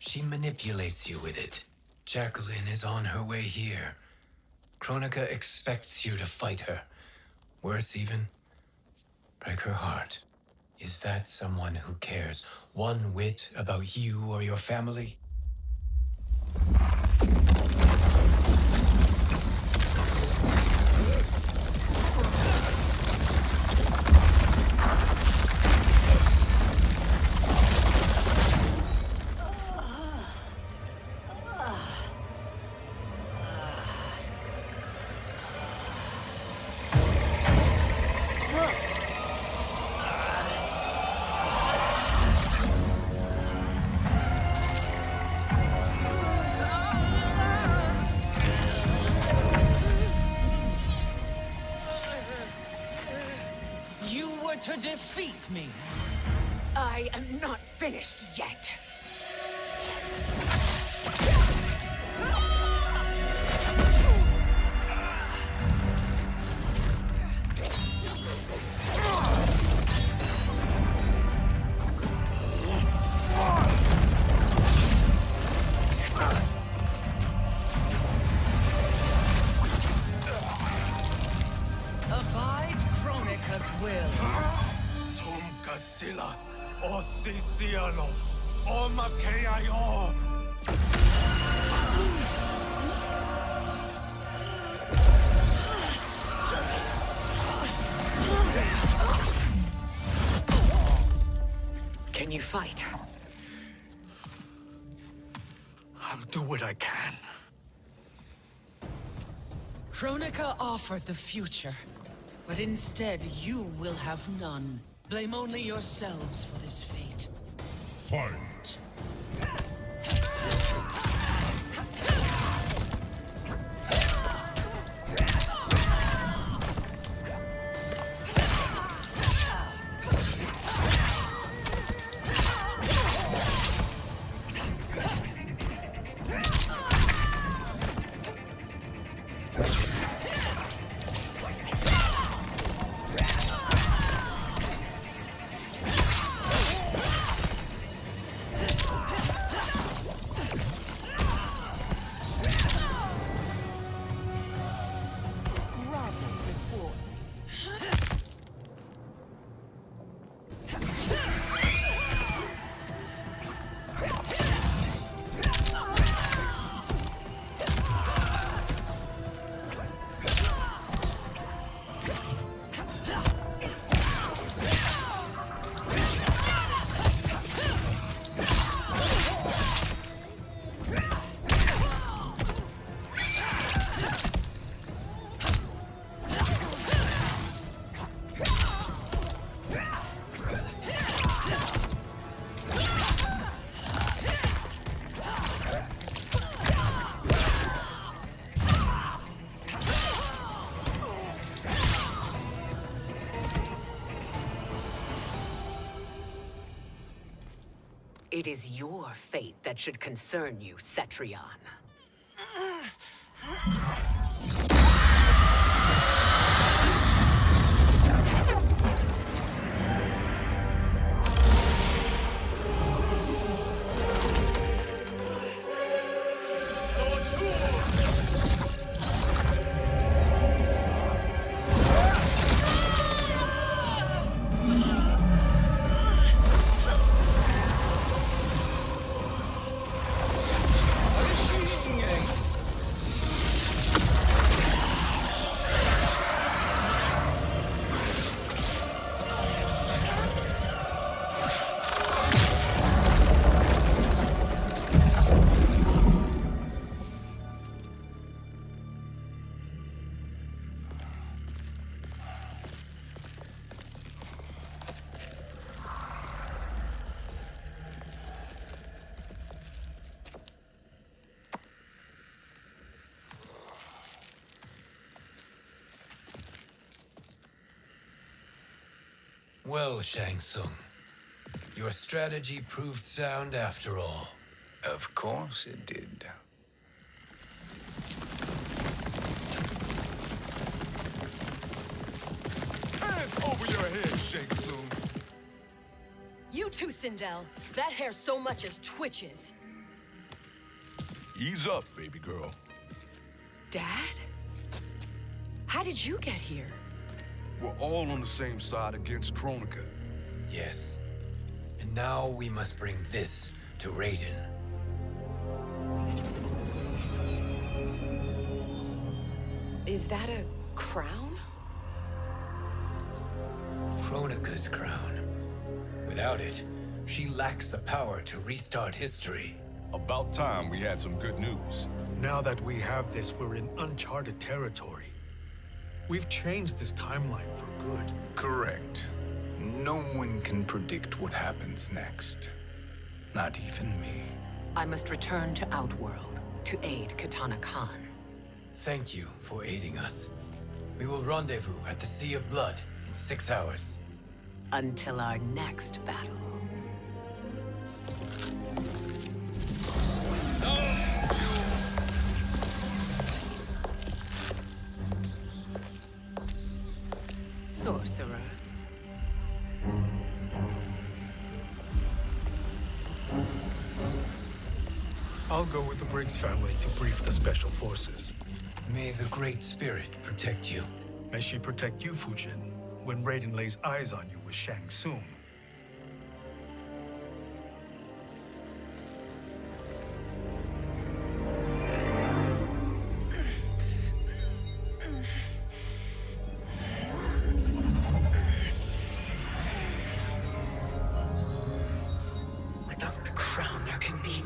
She manipulates you with it. Jacqueline is on her way here. Kronika expects you to fight her. Worse even, break her heart. Is that someone who cares one whit about you or your family? To defeat me. I am not finished yet. Abide Kronika's will. Silla, O sisiano, o makeayo. Can you fight? I'll do what I can. Kronika offered the future, but instead you will have none. Blame only yourselves for this fate. Fight! It is your fate that should concern you, Cetrion. Well, Shang Tsung, your strategy proved sound after all. Of course it did. Hands over your head, Shang Tsung. You too, Sindel. That hair so much as twitches. Ease up, baby girl. Dad? How did you get here? We're all on the same side against Kronika. Yes. And now we must bring this to Raiden. Is that a crown? Kronika's crown. Without it, she lacks the power to restart history. About time we had some good news. Now that we have this, we're in uncharted territory. We've changed this timeline for good. Correct. No one can predict what happens next. Not even me. I must return to Outworld to aid Katana Khan. Thank you for aiding us. We will rendezvous at the Sea of Blood in 6 hours. Until our next battle. Sorcerer. I'll go with the Briggs family to brief the Special Forces. May the Great Spirit protect you. May she protect you, Fujin, when Raiden lays eyes on you with Shang Tsung.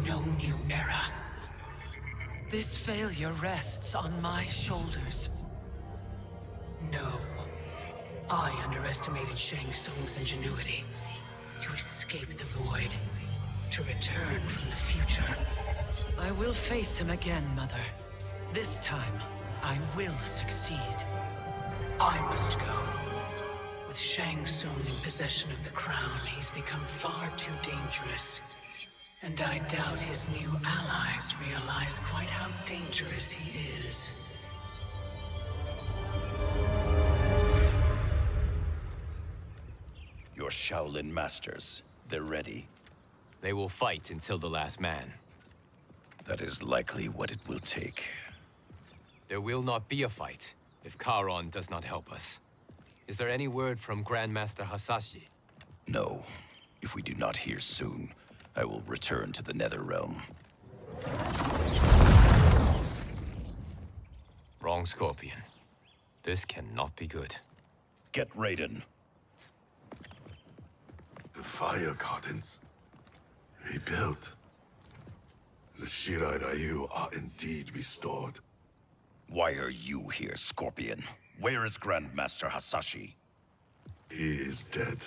no new era. This failure rests on my shoulders. No. I underestimated Shang Tsung's ingenuity. To escape the void. To return from the future. I will face him again, Mother. This time, I will succeed. I must go. With Shang Tsung in possession of the crown, he's become far too dangerous. And I doubt his new allies realize quite how dangerous he is. Your Shaolin masters, they're ready. They will fight until the last man. That is likely what it will take. There will not be a fight if Charon does not help us. Is there any word from Grandmaster Hasashi? No. If we do not hear soon, I will return to the Netherrealm. Wrong, Scorpion. This cannot be good. Get Raiden. The Fire Gardens. Rebuilt. The Shirai Ryu are indeed restored. Why are you here, Scorpion? Where is Grandmaster Hasashi? He is dead.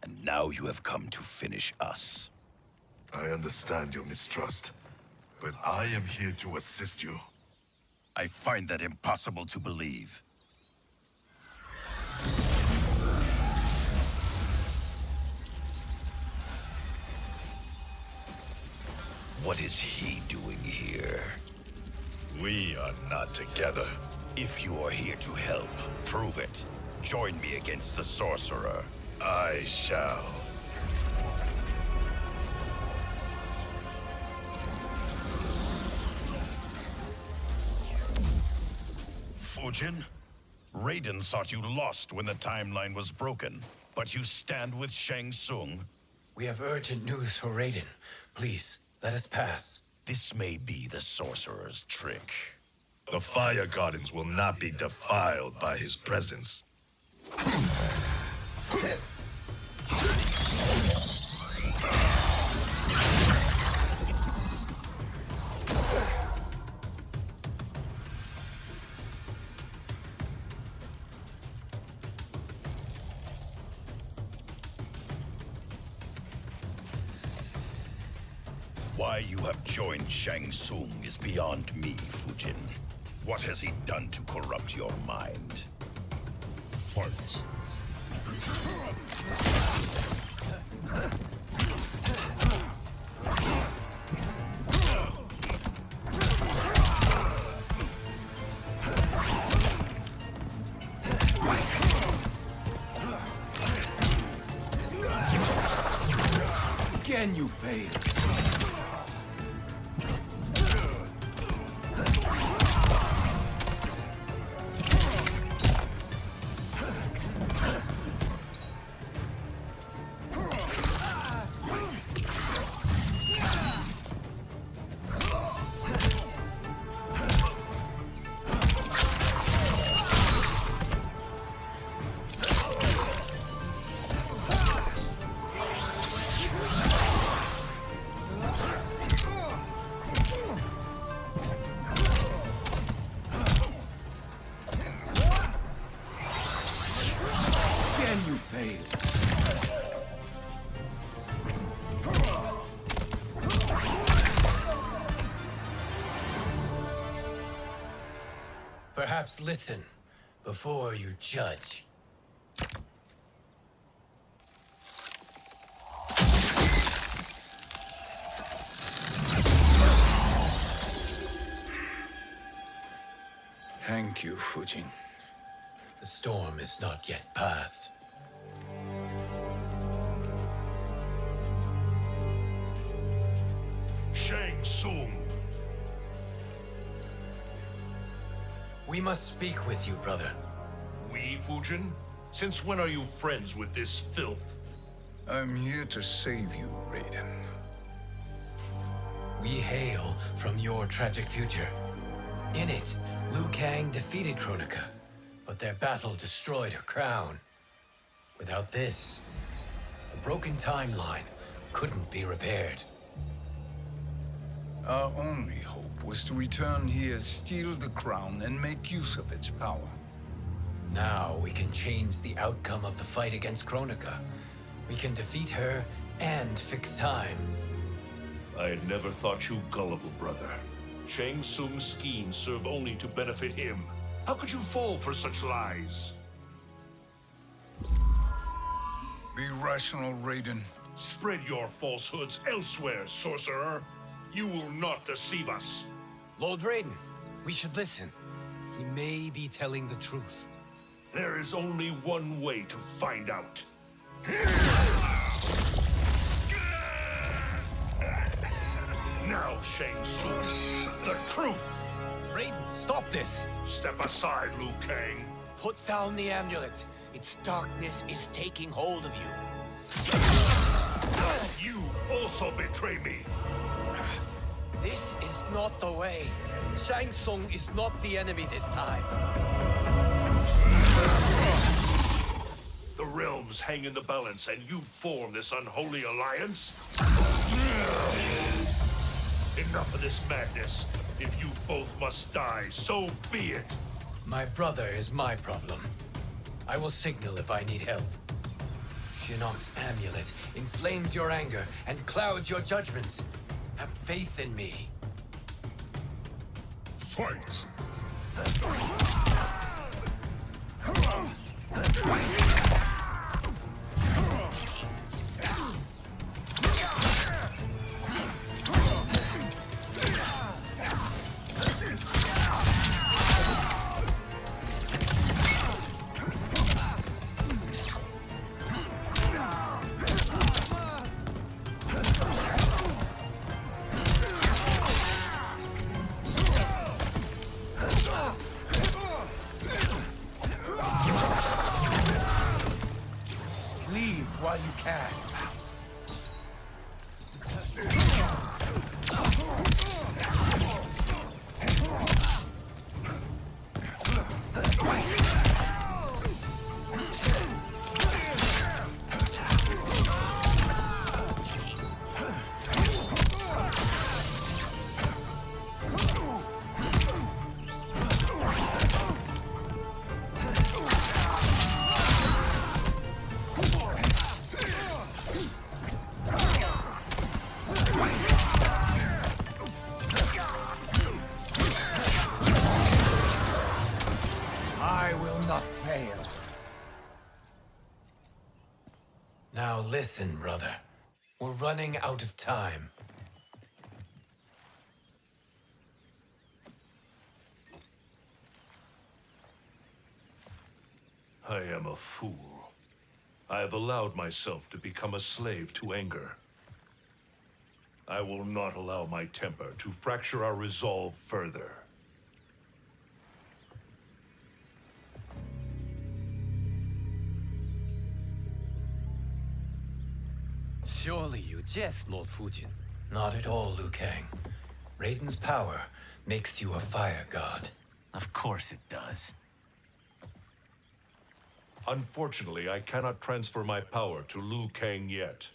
And now you have come to finish us. I understand your mistrust, but I am here to assist you. I find that impossible to believe. What is he doing here? We are not together. If you are here to help, prove it. Join me against the sorcerer. I shall. Fujin? Raiden thought you lost when the timeline was broken, but you stand with Shang Tsung. We have urgent news for Raiden. Please, let us pass. This may be the sorcerer's trick. The Fire Gardens will not be defiled by his presence. Why you have joined Shang Tsung is beyond me, Fujin. What has he done to corrupt your mind? Fight. Again you fail. Perhaps listen before you judge. Thank you, Fujin. The storm is not yet past. Shang Tsung. We must speak with you, brother. We, Fujin? Since when are you friends with this filth? I'm here to save you, Raiden. We hail from your tragic future. In it, Liu Kang defeated Kronika, but their battle destroyed her crown. Without this, the broken timeline couldn't be repaired. Our only hope was to return here, steal the crown, and make use of its power. Now we can change the outcome of the fight against Kronika. We can defeat her and fix time. I had never thought you gullible, brother. Shang Tsung's schemes serve only to benefit him. How could you fall for such lies? Be rational, Raiden. Spread your falsehoods elsewhere, sorcerer. You will not deceive us. Lord Raiden, we should listen. He may be telling the truth. There is only one way to find out. Now, Shang Tsung, the truth! Raiden, stop this! Step aside, Liu Kang. Put down the amulet. Its darkness is taking hold of you. You also betray me. This is not the way. Shang Tsung is not the enemy this time. The realms hang in the balance, and you form this unholy alliance? Enough of this madness. If you both must die, so be it. My brother is my problem. I will signal if I need help. Shinnok's amulet inflames your anger and clouds your judgments. Have faith in me. Fight! Leave while you can. Now listen, brother. We're running out of time. I am a fool. I have allowed myself to become a slave to anger. I will not allow my temper to fracture our resolve further. Surely you jest, Lord Fujin. Not at all, Liu Kang. Raiden's power makes you a fire god. Of course it does. Unfortunately, I cannot transfer my power to Liu Kang yet.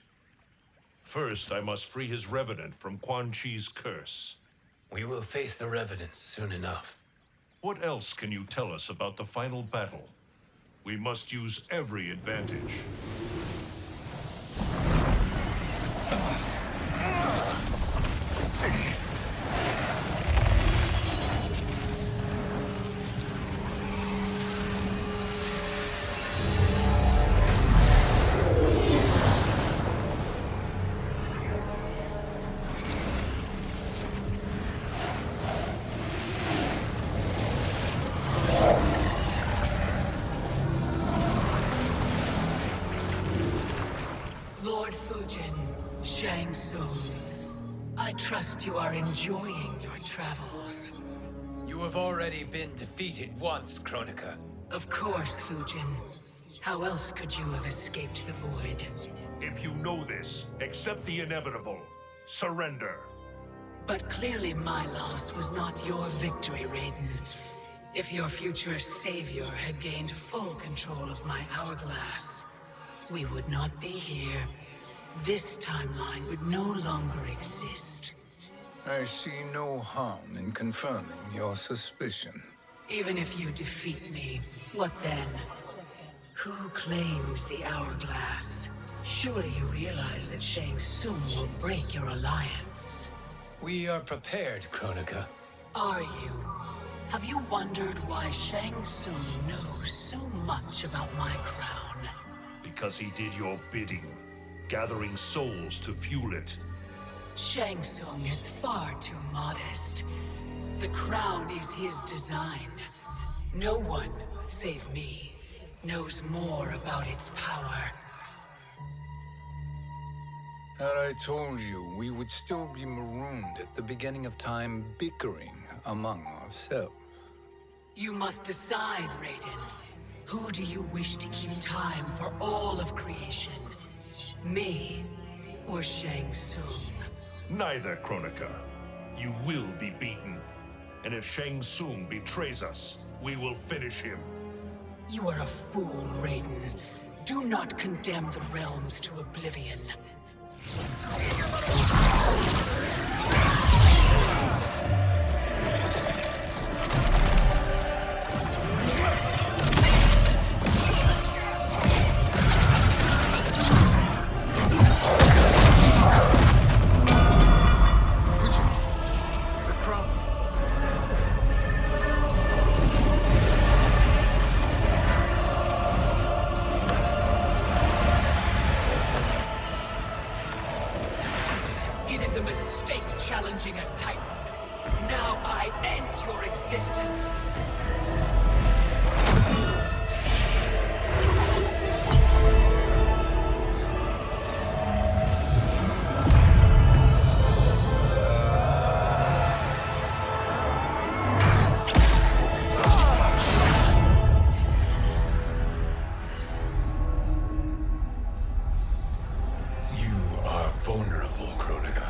First, I must free his Revenant from Quan Chi's curse. We will face the Revenants soon enough. What else can you tell us about the final battle? We must use every advantage. Lord Fujin, Shang Tsung, I trust you are enjoying your travels. You have already been defeated once, Kronika. Of course, Fujin. How else could you have escaped the void? If you know this, accept the inevitable. Surrender. But clearly my loss was not your victory, Raiden. If your future savior had gained full control of my hourglass, we would not be here. This timeline would no longer exist. I see no harm in confirming your suspicion. Even if you defeat me, what then? Who claims the hourglass? Surely you realize that Shang Tsung will break your alliance. We are prepared, Kronika. Are you? Have you wondered why Shang Tsung knows so much about my crown? Because he did your bidding, gathering souls to fuel it. Shang Tsung is far too modest. The crown is his design. No one, save me, knows more about its power. Had I told you, we would still be marooned at the beginning of time, bickering among ourselves. You must decide, Raiden. Who do you wish to keep time for all of creation? Me or Shang Tsung? Neither, Kronika. You will be beaten. And if Shang Tsung betrays us, we will finish him. You are a fool, Raiden. Do not condemn the realms to oblivion. It is a mistake challenging a Titan. Now I end your existence. You are vulnerable, Kronika.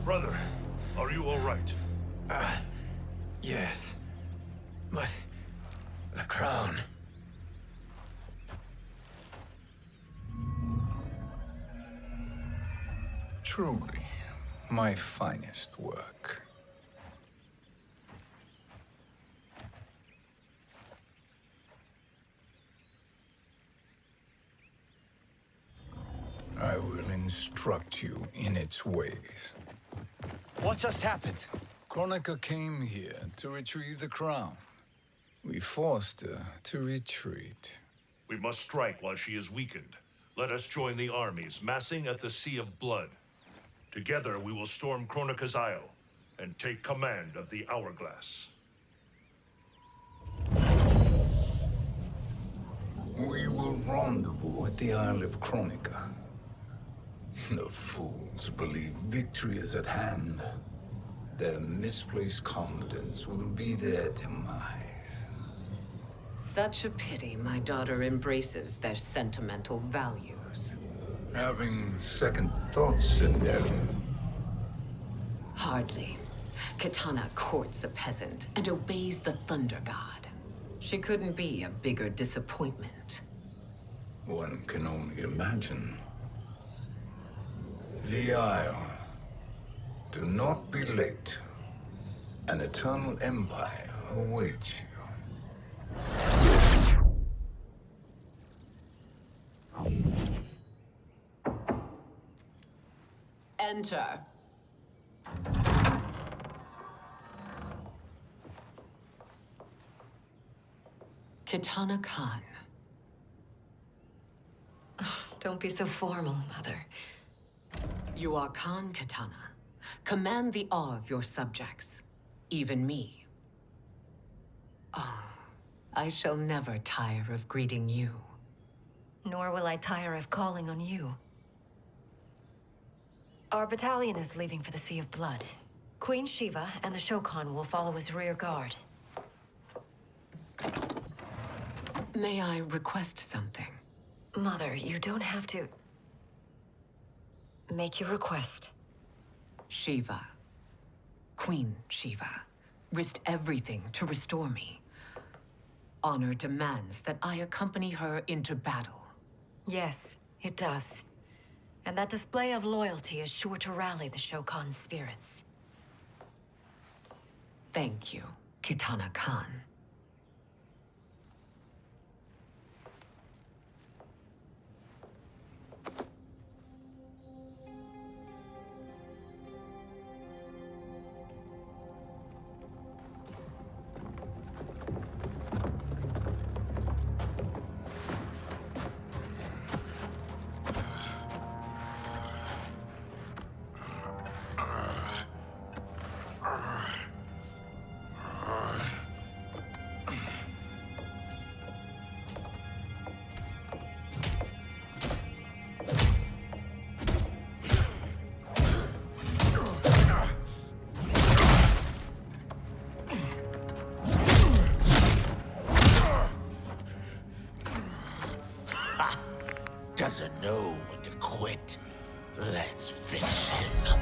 Brother, are you all right? Yes. But the crown. Truly, my finest work. I will instruct you in its ways. What just happened? Kronika came here to retrieve the crown. We forced her to retreat. We must strike while she is weakened. Let us join the armies, massing at the Sea of Blood. Together we will storm Kronika's Isle and take command of the Hourglass. We will rendezvous at the Isle of Kronika. The fools believe victory is at hand. Their misplaced confidence will be their demise. Such a pity my daughter embraces their sentimental values. Having second thoughts in them. Hardly. Kitana courts a peasant and obeys the Thunder God. She couldn't be a bigger disappointment. One can only imagine. The Isle. Do not be late. An eternal empire awaits you. Enter. Kitana Khan. Don't be so formal, Mother. You are Khan Kitana. Command the awe of your subjects. Even me. Oh, I shall never tire of greeting you. Nor will I tire of calling on you. Our battalion is leaving for the Sea of Blood. Queen Shiva and the Shokan will follow as rear guard. May I request something? Mother, you don't have to... make your request. Shiva. Queen Shiva. Risked everything to restore me. Honor demands that I accompany her into battle. Yes, it does. And that display of loyalty is sure to rally the Shokan's spirits. Thank you, Kitana Khan. Doesn't know when to quit. Let's finish him.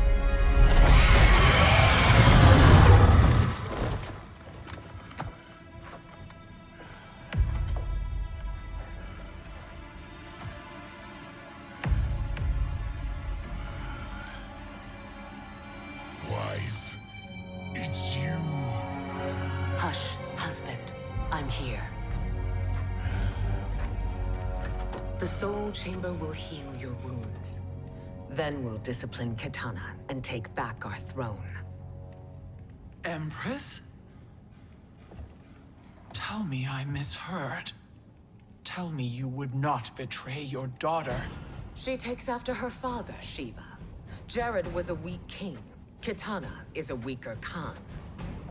Wife, it's you. Hush, husband. I'm here. The Soul Chamber will heal your wounds. Then we'll discipline Kitana and take back our throne. Empress? Tell me I misheard. Tell me you would not betray your daughter. She takes after her father, Shiva. Jared was a weak king. Kitana is a weaker Khan.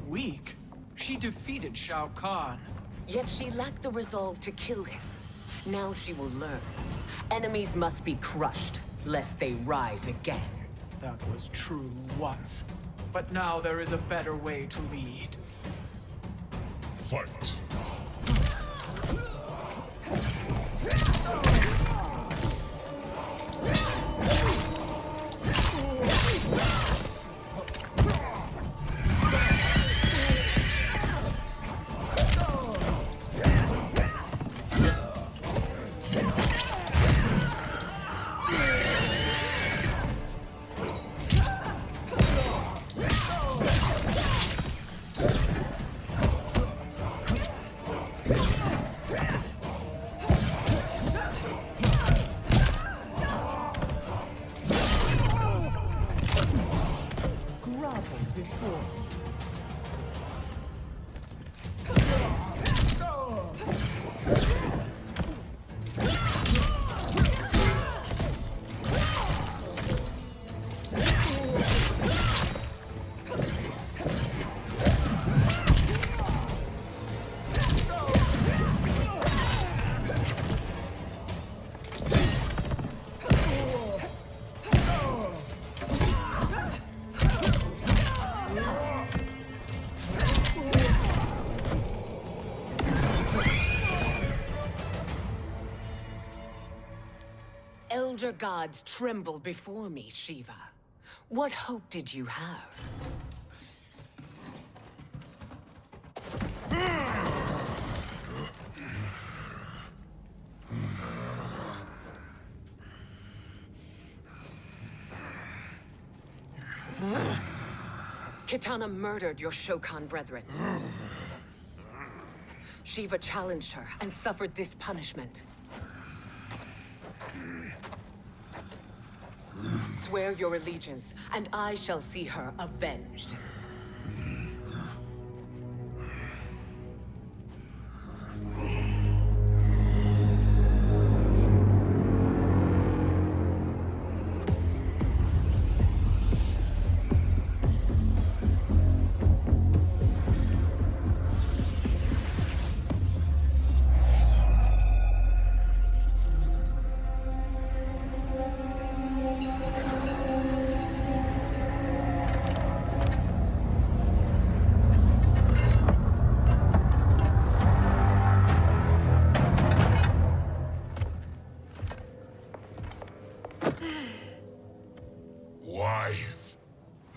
Weak? She defeated Shao Kahn. Yet she lacked the resolve to kill him. Now she will learn. Enemies must be crushed, lest they rise again. That was true once. But now there is a better way to lead. Fight. Elder gods tremble before me, Shiva. What hope did you have? Kitana murdered your Shokan brethren. Shiva challenged her and suffered this punishment. Swear your allegiance, and I shall see her avenged.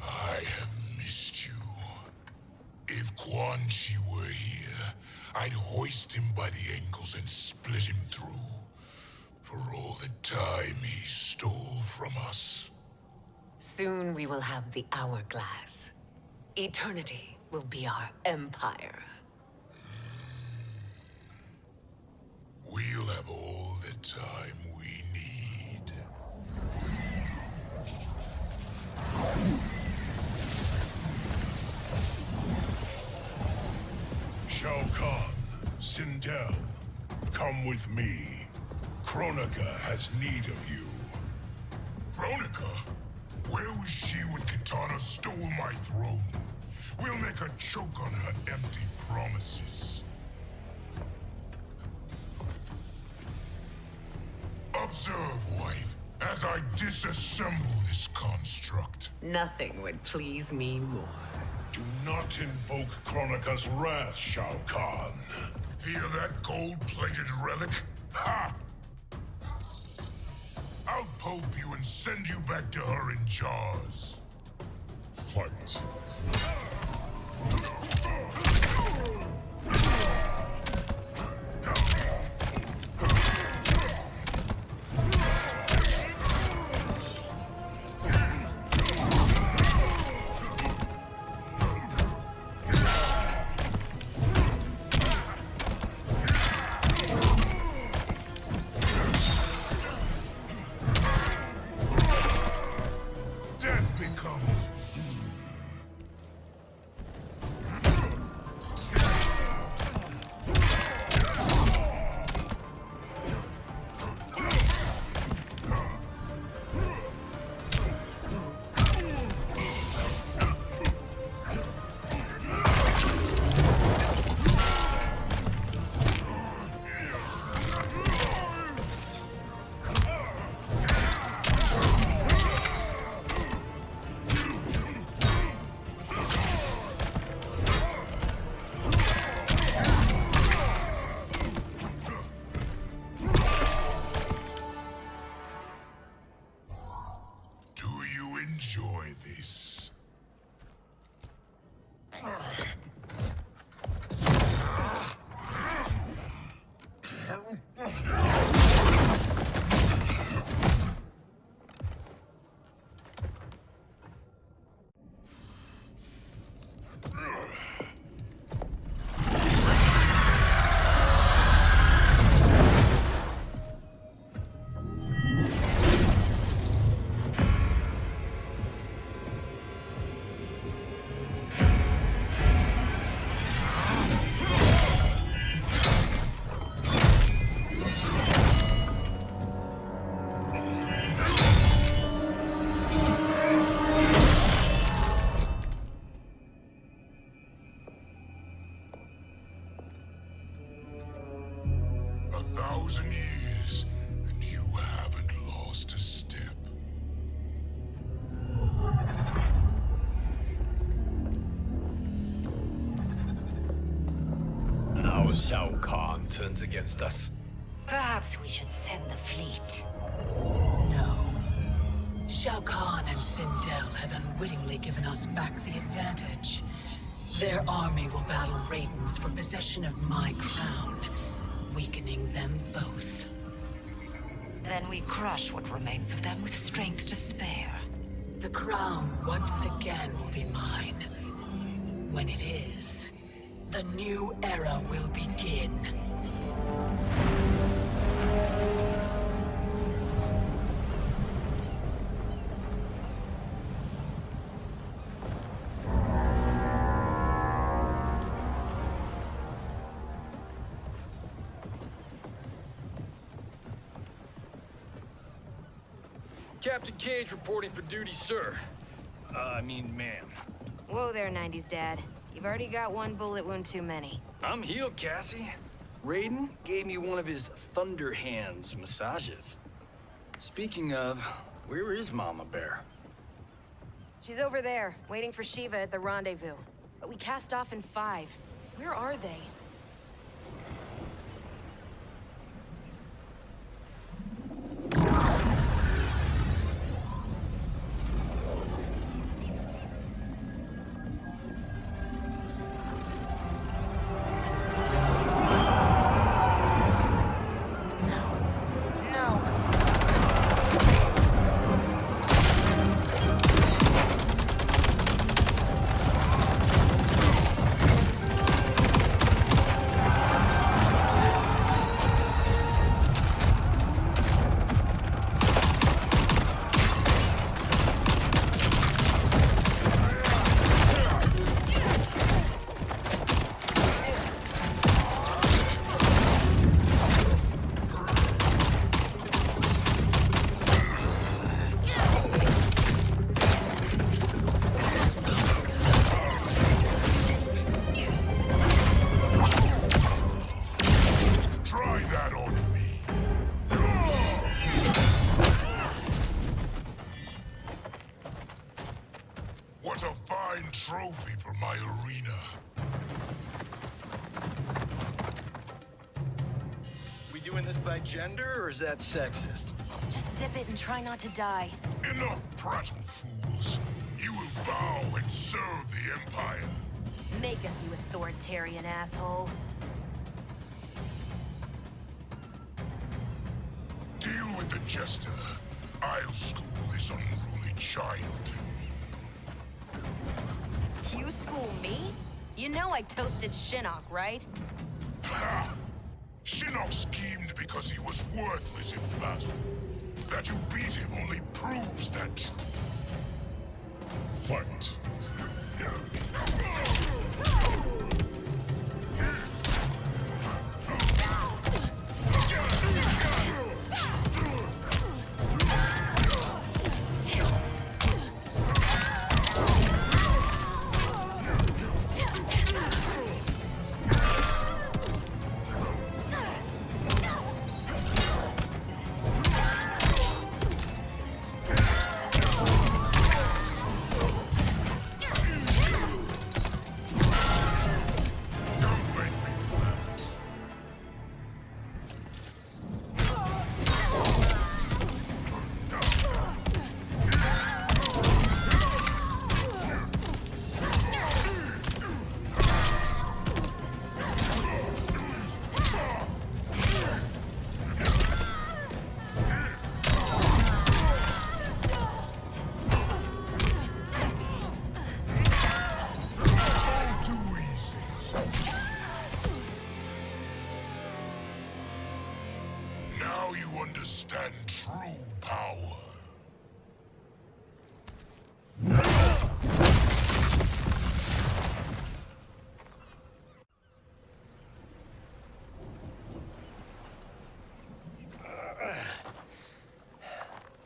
I have missed you. If Quan Chi were here, I'd hoist him by the ankles and split him through. For all the time he stole from us. Soon we will have the hourglass. Eternity will be our empire. We'll have all the time we need. Shao Kahn, Sindel, come with me. Kronika has need of you. Kronika? Where was she when Katana stole my throne? We'll make her choke on her empty promises. Observe, wife, as I disassemble this construct. Nothing would please me more. Do not invoke Kronika's wrath, Shao Kahn. Fear that gold-plated relic? Ha! I'll pulp you and send you back to her in jars. Fight. Death becomes... Do you enjoy this? A 1,000 years, and you haven't lost a step. Now Shao Kahn turns against us. Perhaps we should send the fleet. No. Shao Kahn and Sindel have unwittingly given us back the advantage. Their army will battle Raidens for possession of my crown, weakening them both. Then we crush what remains of them with strength to spare. The crown once again will be mine. When it is, the new era will begin. Captain Cage reporting for duty, sir. Ma'am. Whoa there, 90s dad. You've already got one bullet wound too many. I'm healed, Cassie. Raiden gave me one of his Thunder Hands massages. Speaking of, where is Mama Bear? She's over there, waiting for Shiva at the rendezvous. But we cast off in 5. Where are they? What a fine trophy for my arena. We doing this by gender, or is that sexist? Just sip it and try not to die. Enough prattle, fools. You will bow and serve the Empire. Make us, you authoritarian asshole. Deal with the jester. I'll school this unruly child. You school me? You know I toasted Shinnok, right? Ha! Shinnok schemed because he was worthless in battle. That you beat him only proves that truth. Fight. Now you understand true power.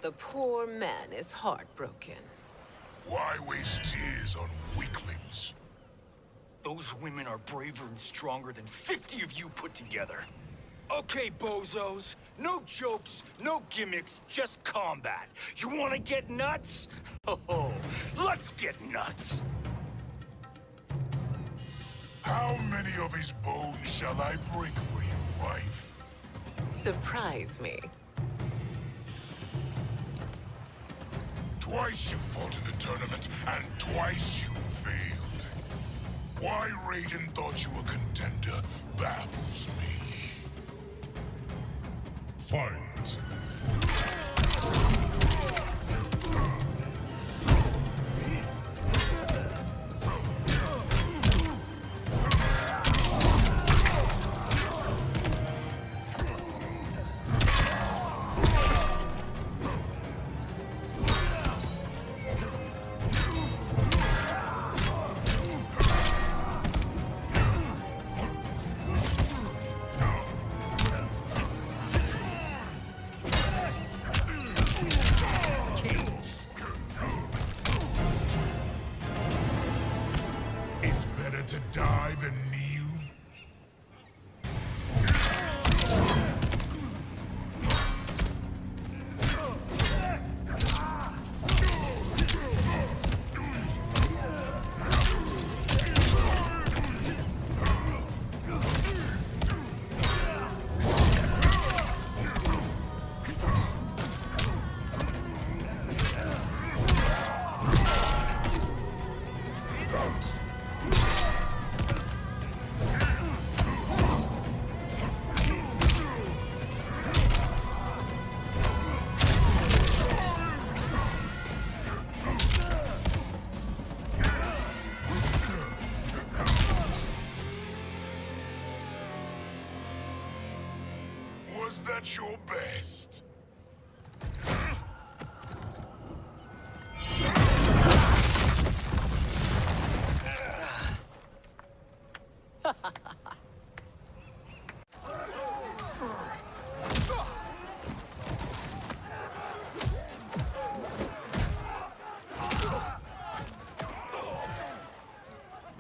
The poor man is heartbroken. Why waste tears on weaklings? Those women are braver and stronger than 50 of you put together. Okay, bozos. No jokes, no gimmicks, just combat. You wanna get nuts? Oh, let's get nuts! How many of his bones shall I break for you, wife? Surprise me. Twice you fought in the tournament, and twice you failed. Why Raiden thought you a contender baffles me. Fight! It's better to die than kneel. Was that your best?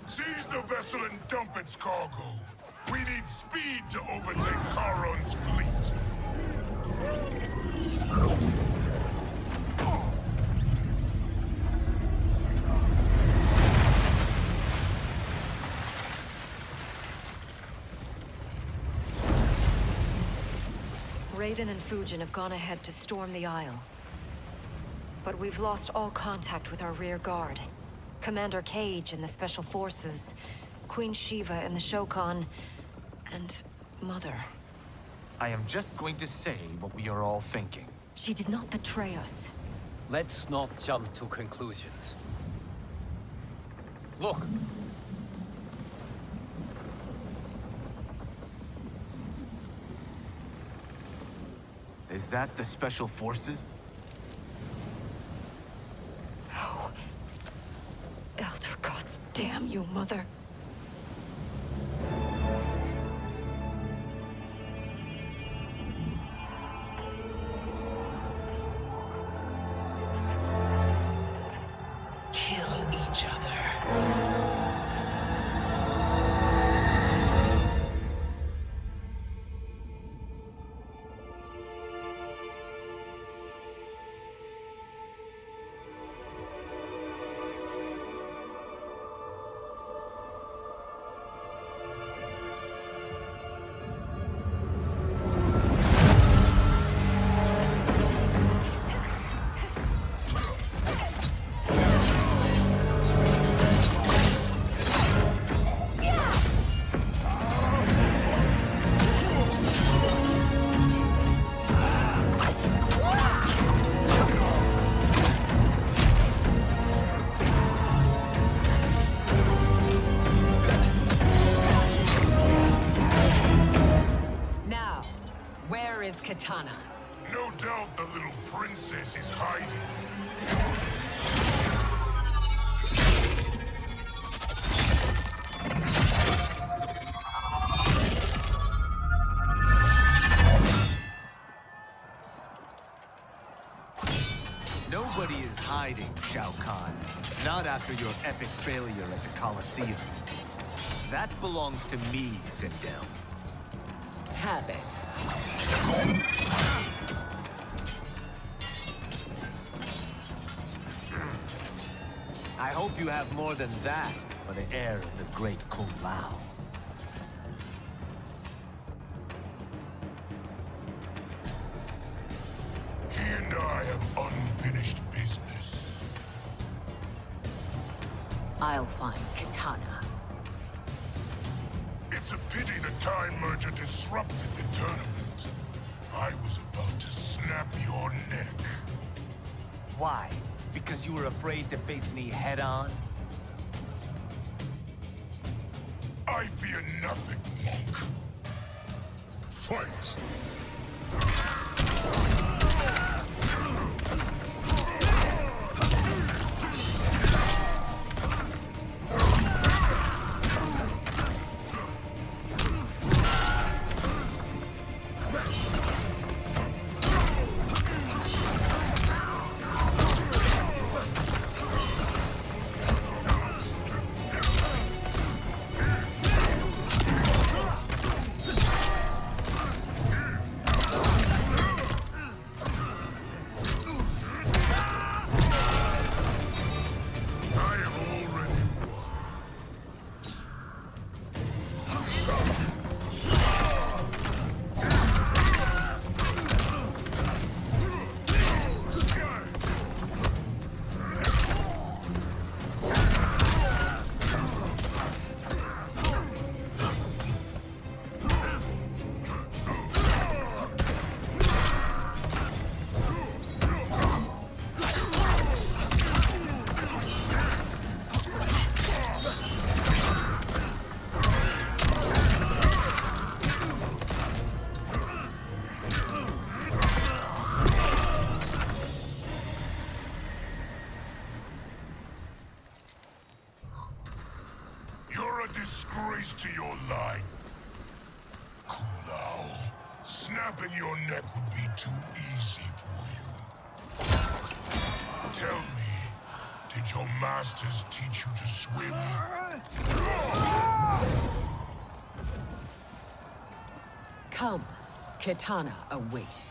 Seize the vessel and dump its cargo. We need speed to overtake Charon's fleet. Raiden and Fujin have gone ahead to storm the Isle. But we've lost all contact with our rear guard. Commander Cage and the Special Forces, Queen Shiva and the Shokan, and Mother. I am just going to say what we are all thinking. She did not betray us. Let's not jump to conclusions. Look! Is that the Special Forces? No. Elder gods damn you, Mother. Kill each other. Katana. No doubt the little princess is hiding. Nobody is hiding, Shao Kahn. Not after your epic failure at the Colosseum. That belongs to me, Sindel. Have it. I hope you have more than that for the heir of the great Kung Lao. He and I have unfinished business. I'll find Katana. It's a pity the Time Merger disrupted the tournament. I was about to snap your neck. Why? Because you were afraid to face me head-on? I fear nothing, monk. Fight! Disgrace to your line. Kung Lao, snapping your neck would be too easy for you. Tell me, did your masters teach you to swim? Come, Katana awaits.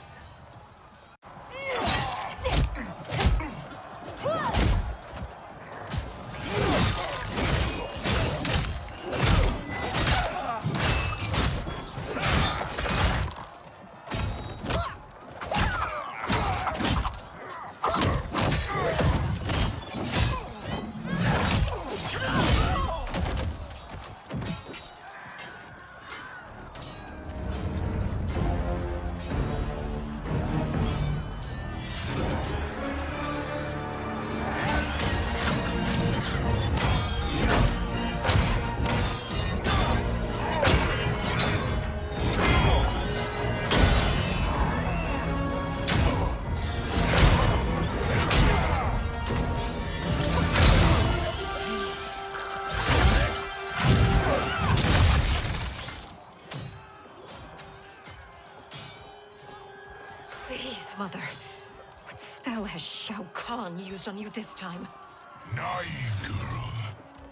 has Shao Kahn used on you this time? Naive girl.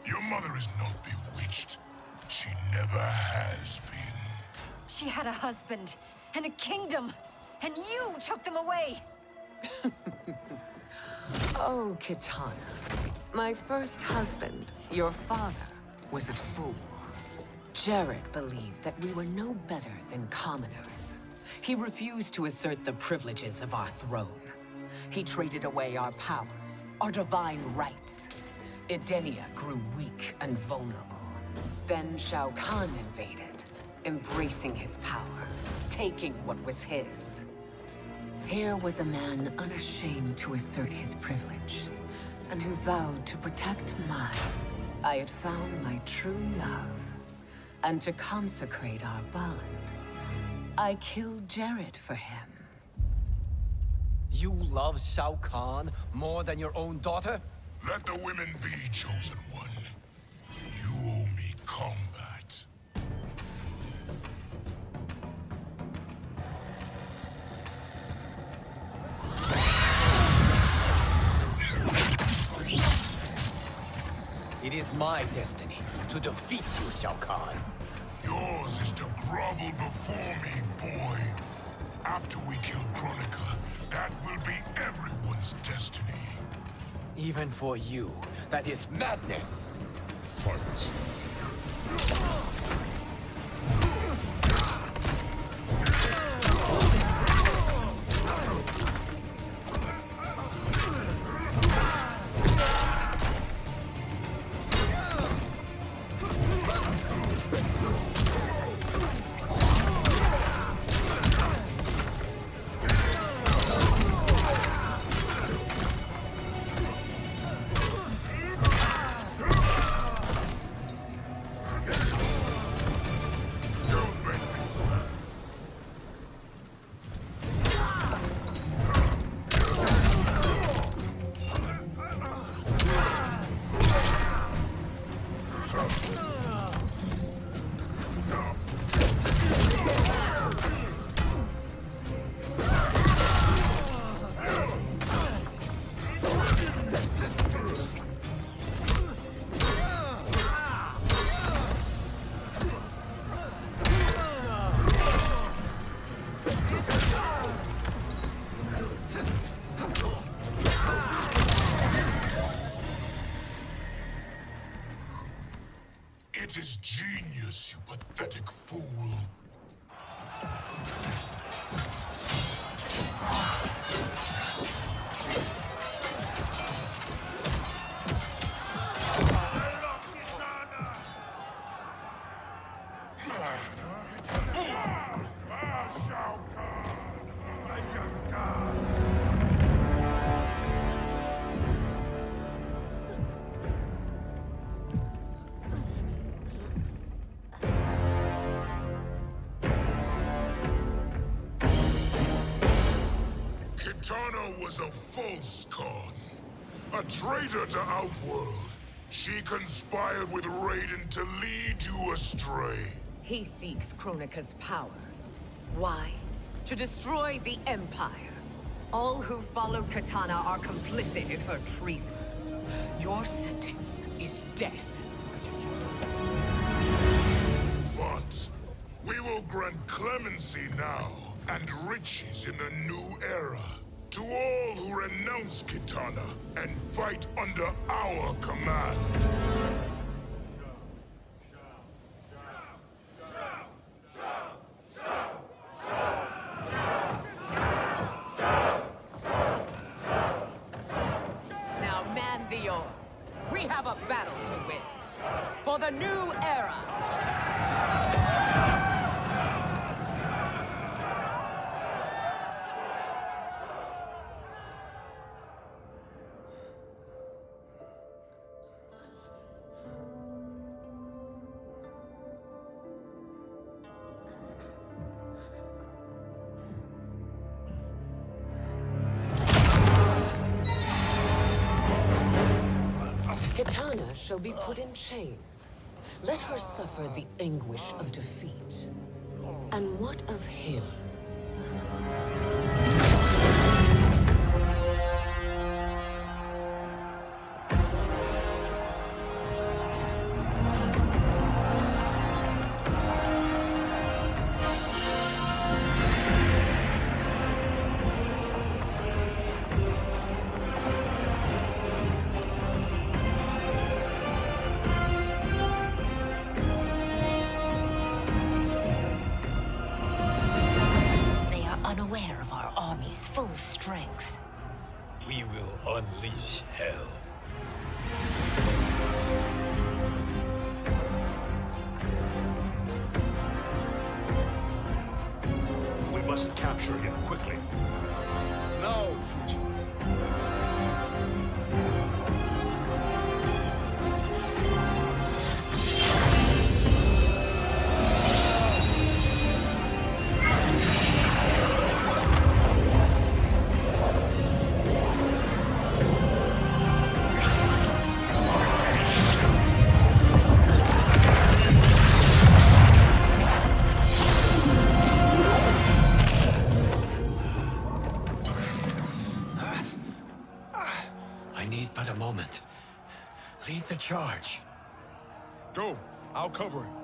Your mother is not bewitched. She never has been. She had a husband and a kingdom, and you took them away! Oh, Kitana. My first husband, your father, was a fool. Jared believed that we were no better than commoners. He refused to assert the privileges of our throne. He traded away our powers, our divine rights. Edenia grew weak and vulnerable. Then Shao Kahn invaded, embracing his power, taking what was his. Here was a man unashamed to assert his privilege, and who vowed to protect mine. I had found my true love, and to consecrate our bond, I killed Jared for him. You love Shao Kahn more than your own daughter? Let the women be, chosen one. You owe me combat. It is my destiny to defeat you, Shao Kahn. Yours is to grovel before me, boy. After we kill Kronika, that will be everyone's destiny. Even for you, that is madness. Fight. It is genius, you pathetic fool. Kitana was a false Khan, a traitor to Outworld. She conspired with Raiden to lead you astray. He seeks Kronika's power. Why? To destroy the Empire. All who followed Kitana are complicit in her treason. Your sentence is death. But we will grant clemency now and riches in the new era to all who renounce Kitana and fight under our command. Now man the oars. We have a battle to win. For the new era. Kitana shall be put in chains. Let her suffer the anguish of defeat. And what of him? strength. We will unleash hell. We must capture him quickly. Now, Fujin. I need but a moment. Lead the charge. Go. I'll cover him.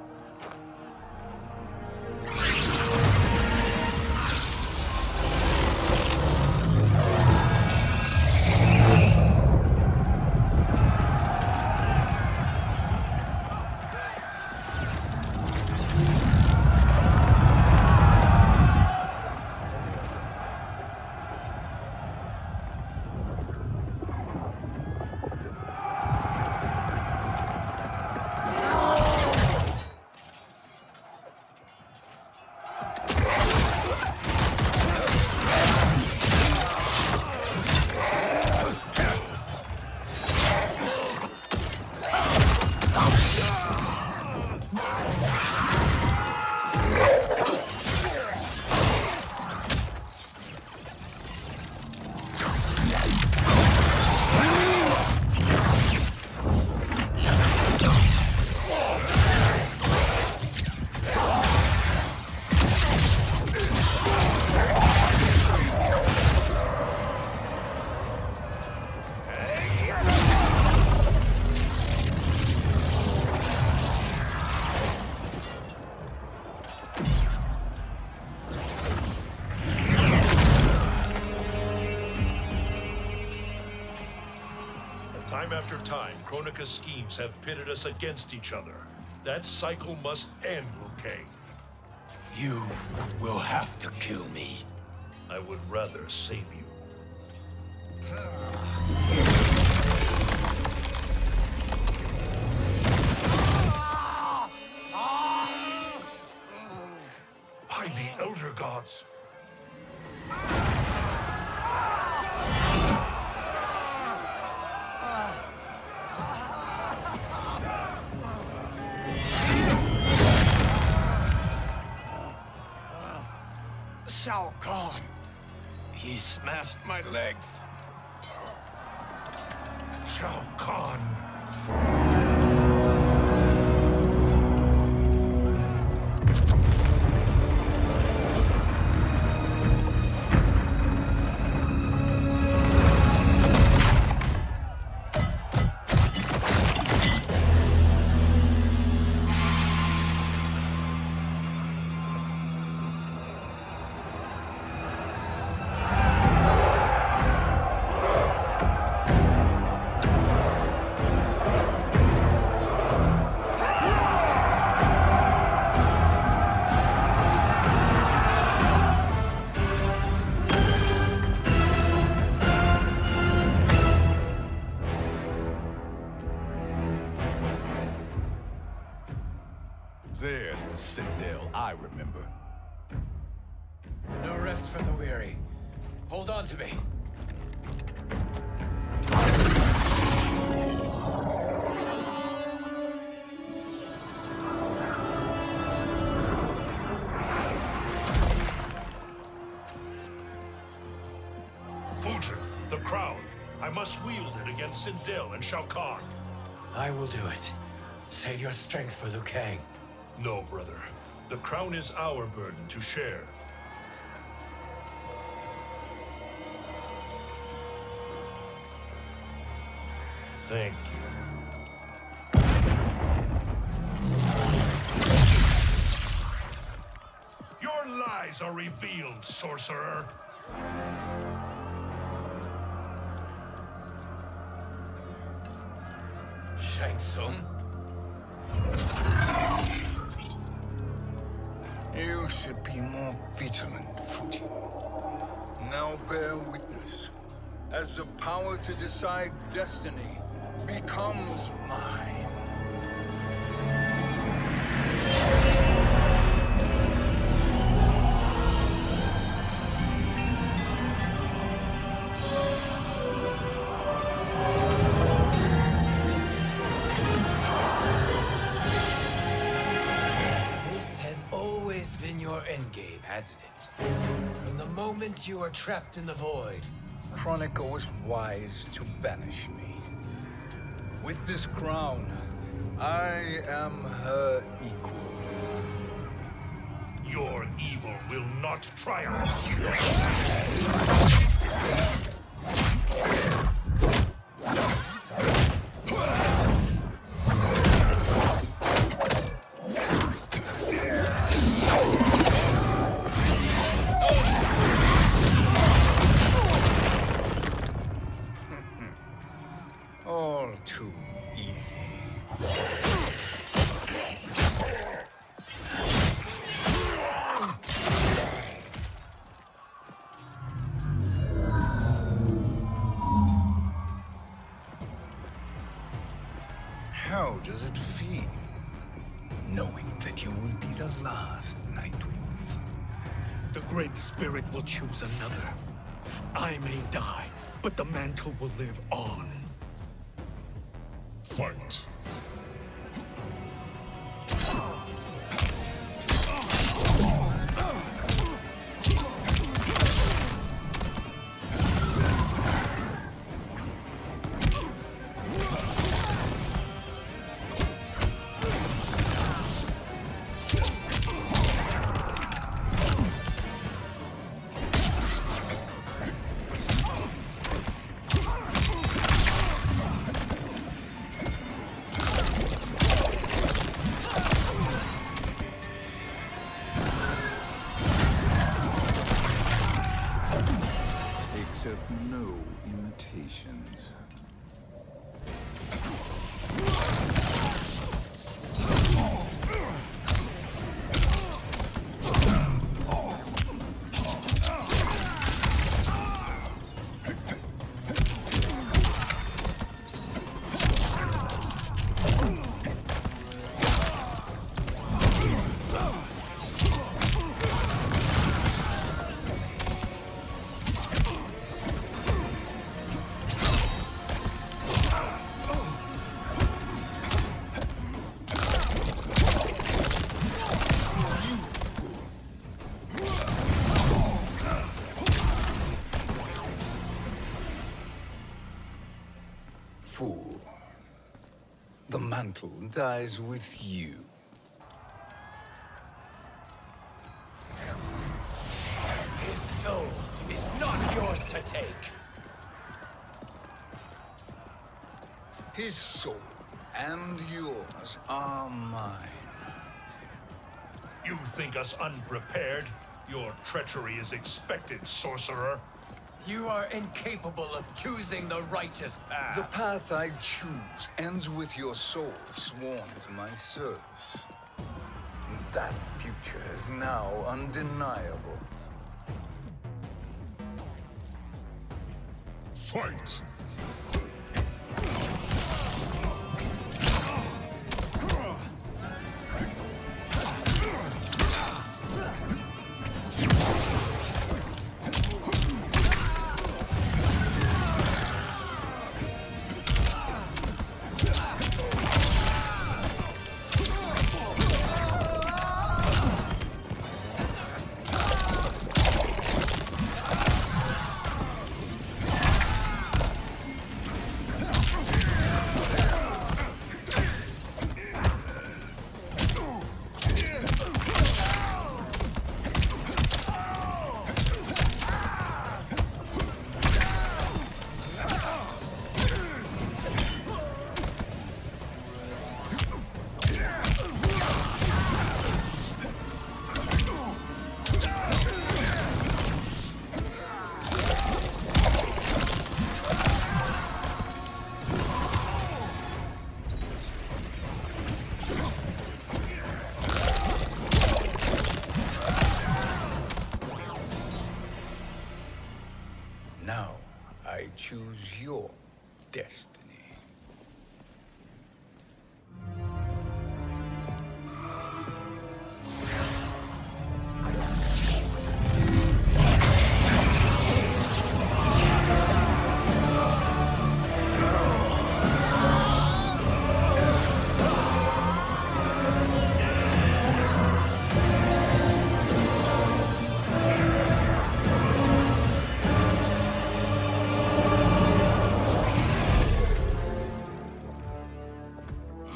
Time after time, Kronika's schemes have pitted us against each other. That cycle must end, Liu Kang. You will have to kill me. I would rather save you. By the Elder Gods! Shao Kahn. He smashed my legs. Shao Kahn. There's the Citadel I remember. No rest for the weary. Hold on to me. Fujin, the crown. I must wield it against Sindel and Shao Kahn. I will do it. Save your strength for Liu Kang. No, brother. The crown is our burden to share. Thank you. Your lies are revealed, sorcerer. Shang Tsung? You should be more vigilant, Fujin. Now bear witness, as the power to decide destiny becomes mine. This has always been your endgame, hasn't it? From the moment you were trapped in the void. Kronika was wise to banish me. With this crown, I am her equal. Your evil will not triumph. All too easy. How does it feel, knowing that you will be the last Nightwolf? The Great Spirit will choose another. I may die, but the mantle will live on. Fight. Accept no imitations. Fool. The mantle dies with you. His soul is not yours to take. His soul and yours are mine. You think us unprepared? Your treachery is expected, sorcerer. You are incapable of choosing the righteous path. The path I choose ends with your soul sworn to my service. That future is now undeniable. Fight! choose your destiny.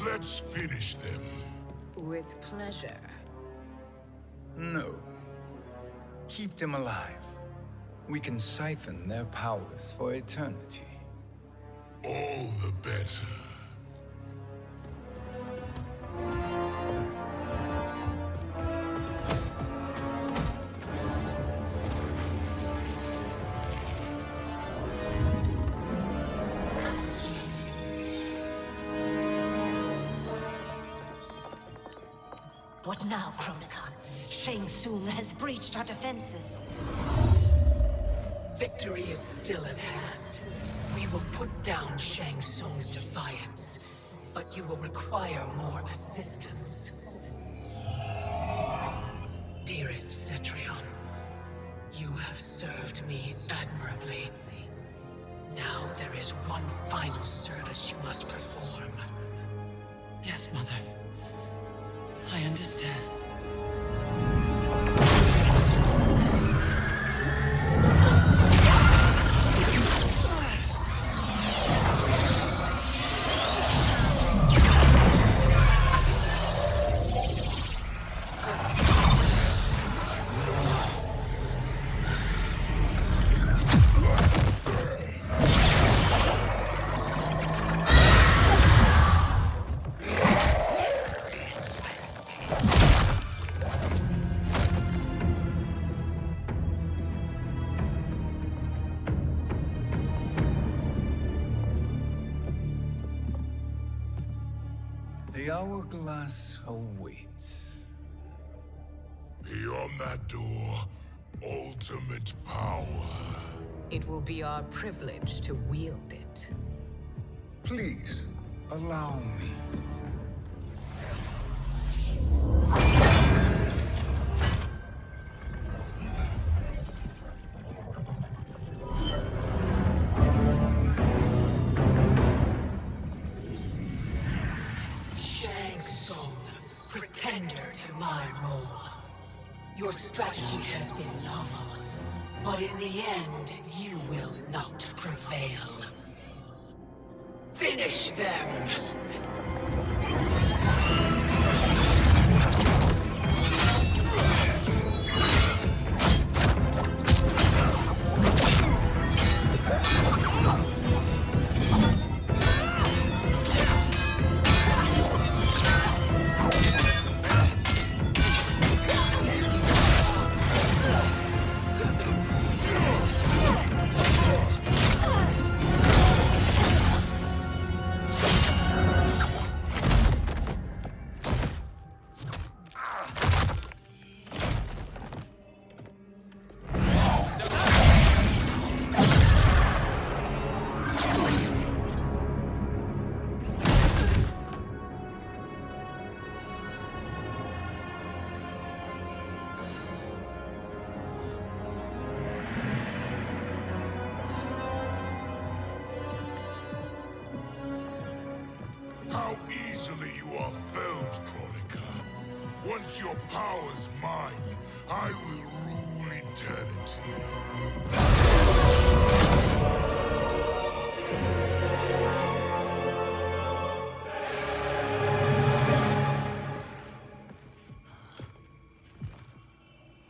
Let's finish them. With pleasure. No. Keep them alive. We can siphon their powers for eternity. All the better. What now, Kronika? Shang Tsung has breached our defenses. Victory is still at hand. We will put down Shang Tsung's defiance, but you will require more assistance. Dearest Cetrion, you have served me admirably. Now there is one final service you must perform. Yes, Mother. I understand. The hourglass awaits. Beyond that door, ultimate power. It will be our privilege to wield it. Please, allow me. Shang Tsung, pretender to my role. Your strategy has been novel, but in the end, you will not prevail. Finish them! How easily you are felled, Kronika. Once your power's mine, I will rule eternity.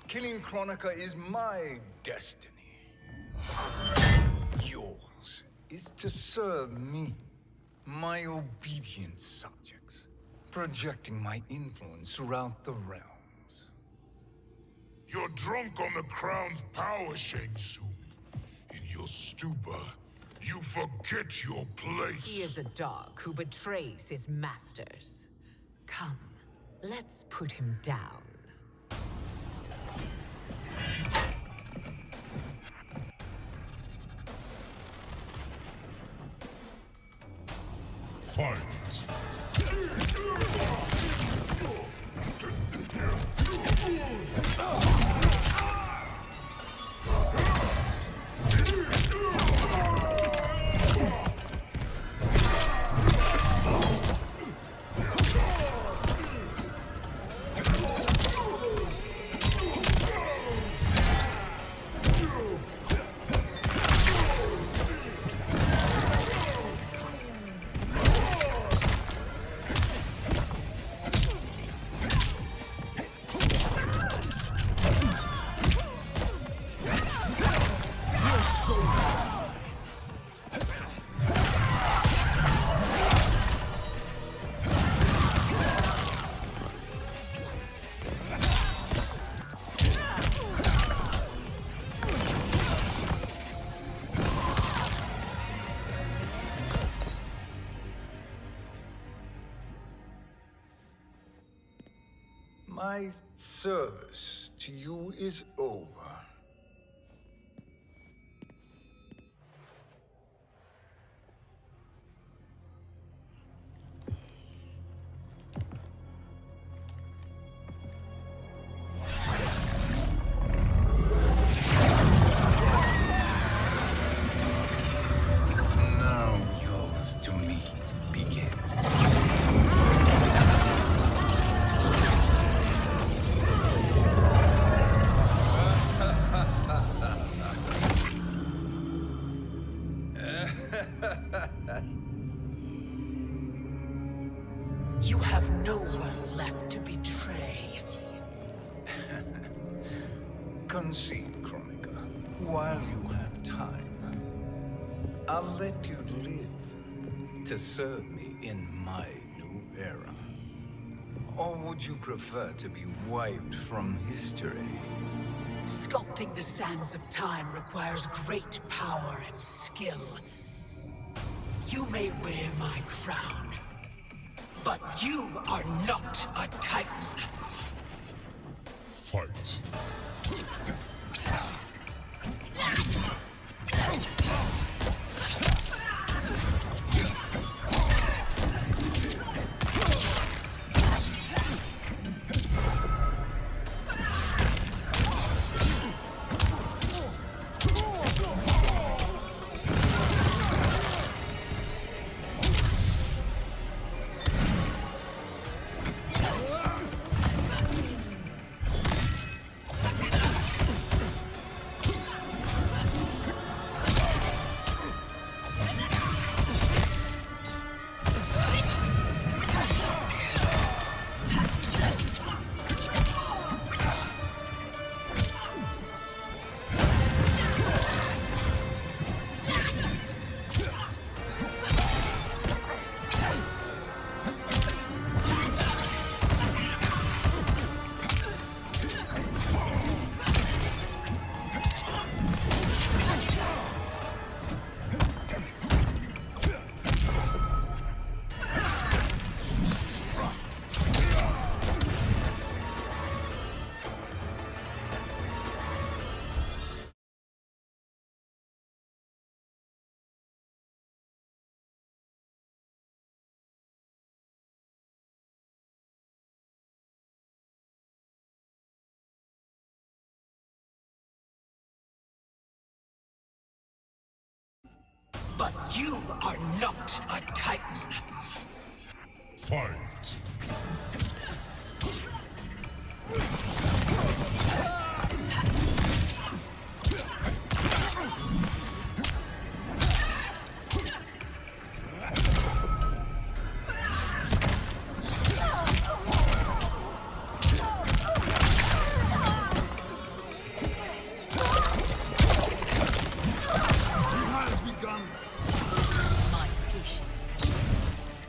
Killing Kronika is my destiny. Yours is to serve me, my obedient subjects, projecting my influence throughout the realms. You're drunk on the crown's power, Shang Tsung. In your stupor, you forget your place. He is a dog who betrays his masters. Come, let's put him down. Fight! My service to you is over. Now yours to me begins. You have no one left to betray. Concede, Chronica, while you have time. I'll let you live to serve me in my new era. Or would you prefer to be wiped from history? Sculpting the sands of time requires great power and skill. You may wear my crown, but you are not a Titan. Fight! But you are not a Titan. Fight! My patience has limits.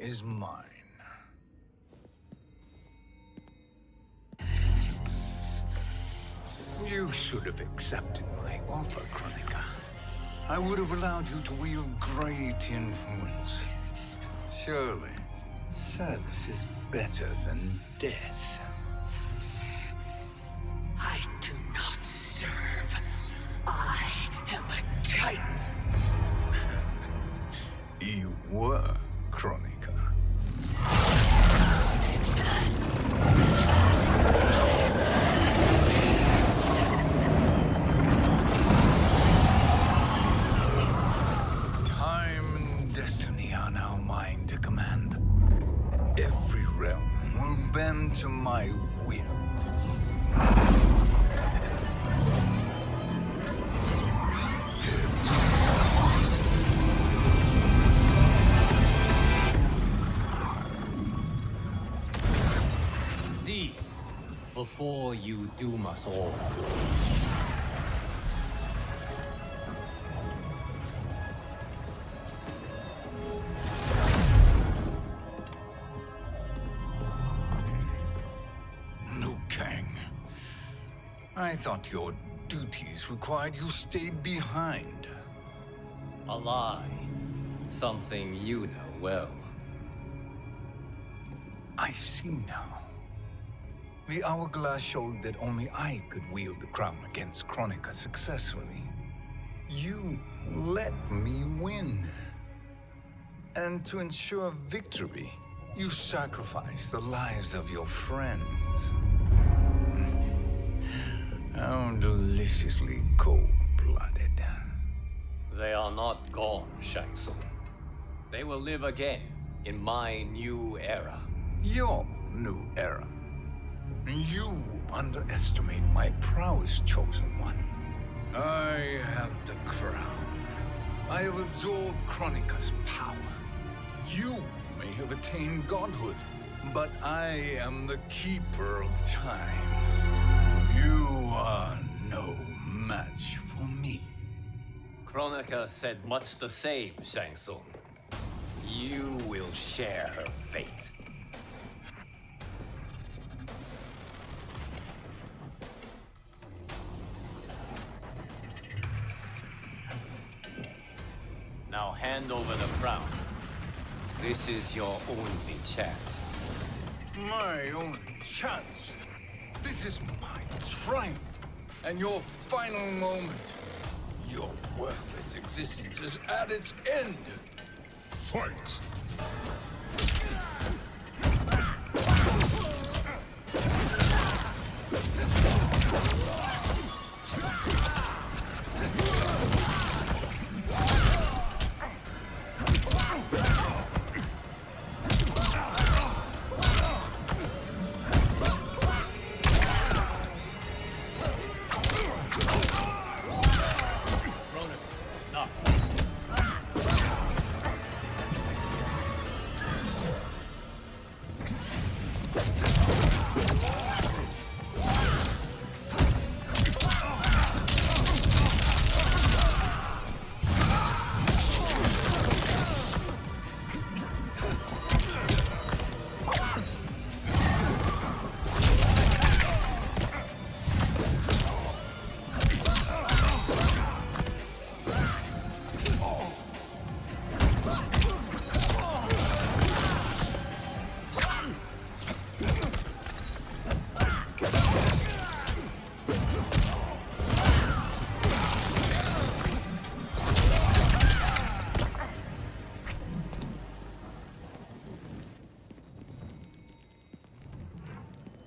is mine. You should have accepted my offer, Kronika. I would have allowed you to wield great influence. Surely, service is better than death. I do not serve. I am a Titan. You were, Kronika. Time and destiny are now mine to command. Every realm will bend to my will. Cease before you doom us all. Liu Kang. I thought your duties required you stayed behind. A lie. Something you know well. I see now. The hourglass showed that only I could wield the crown against Kronika successfully. You let me win. And to ensure victory, you sacrificed the lives of your friends. How deliciously cold-blooded. They are not gone, Shang Tsung. They will live again in my new era. Your new era. You underestimate my prowess, Chosen One. I have the crown. I have absorbed Kronika's power. You may have attained godhood, but I am the keeper of time. You are no match for me. Kronika said much the same, Shang Tsung. You will share her fate. Now hand over the crown. This is your only chance. My only chance. This is my triumph. And your final moment. Your worthless existence is at its end. Fight!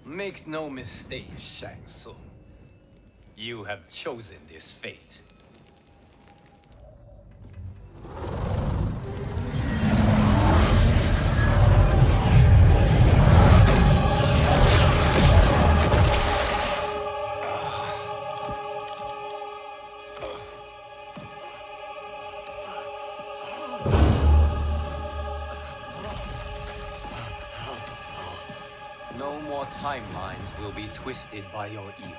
Make no mistake, Shang Tsung. You have chosen this fate. No more timelines will be twisted by your evil.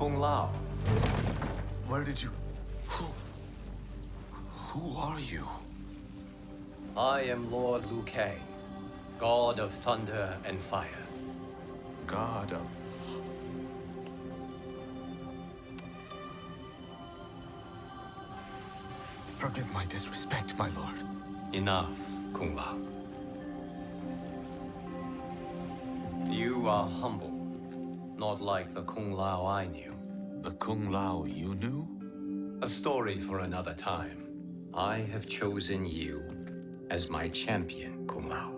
Kung Lao. Where did you... Who are you? I am Lord Liu Kang, God of thunder and fire. God of... Forgive my disrespect, my lord. Enough, Kung Lao. You are humble, not like the Kung Lao I knew. The Kung Lao you knew? A story for another time. I have chosen you as my champion, Kung Lao.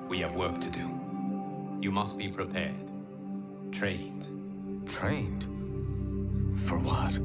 We have work to do. You must be prepared. Trained. Trained? For what?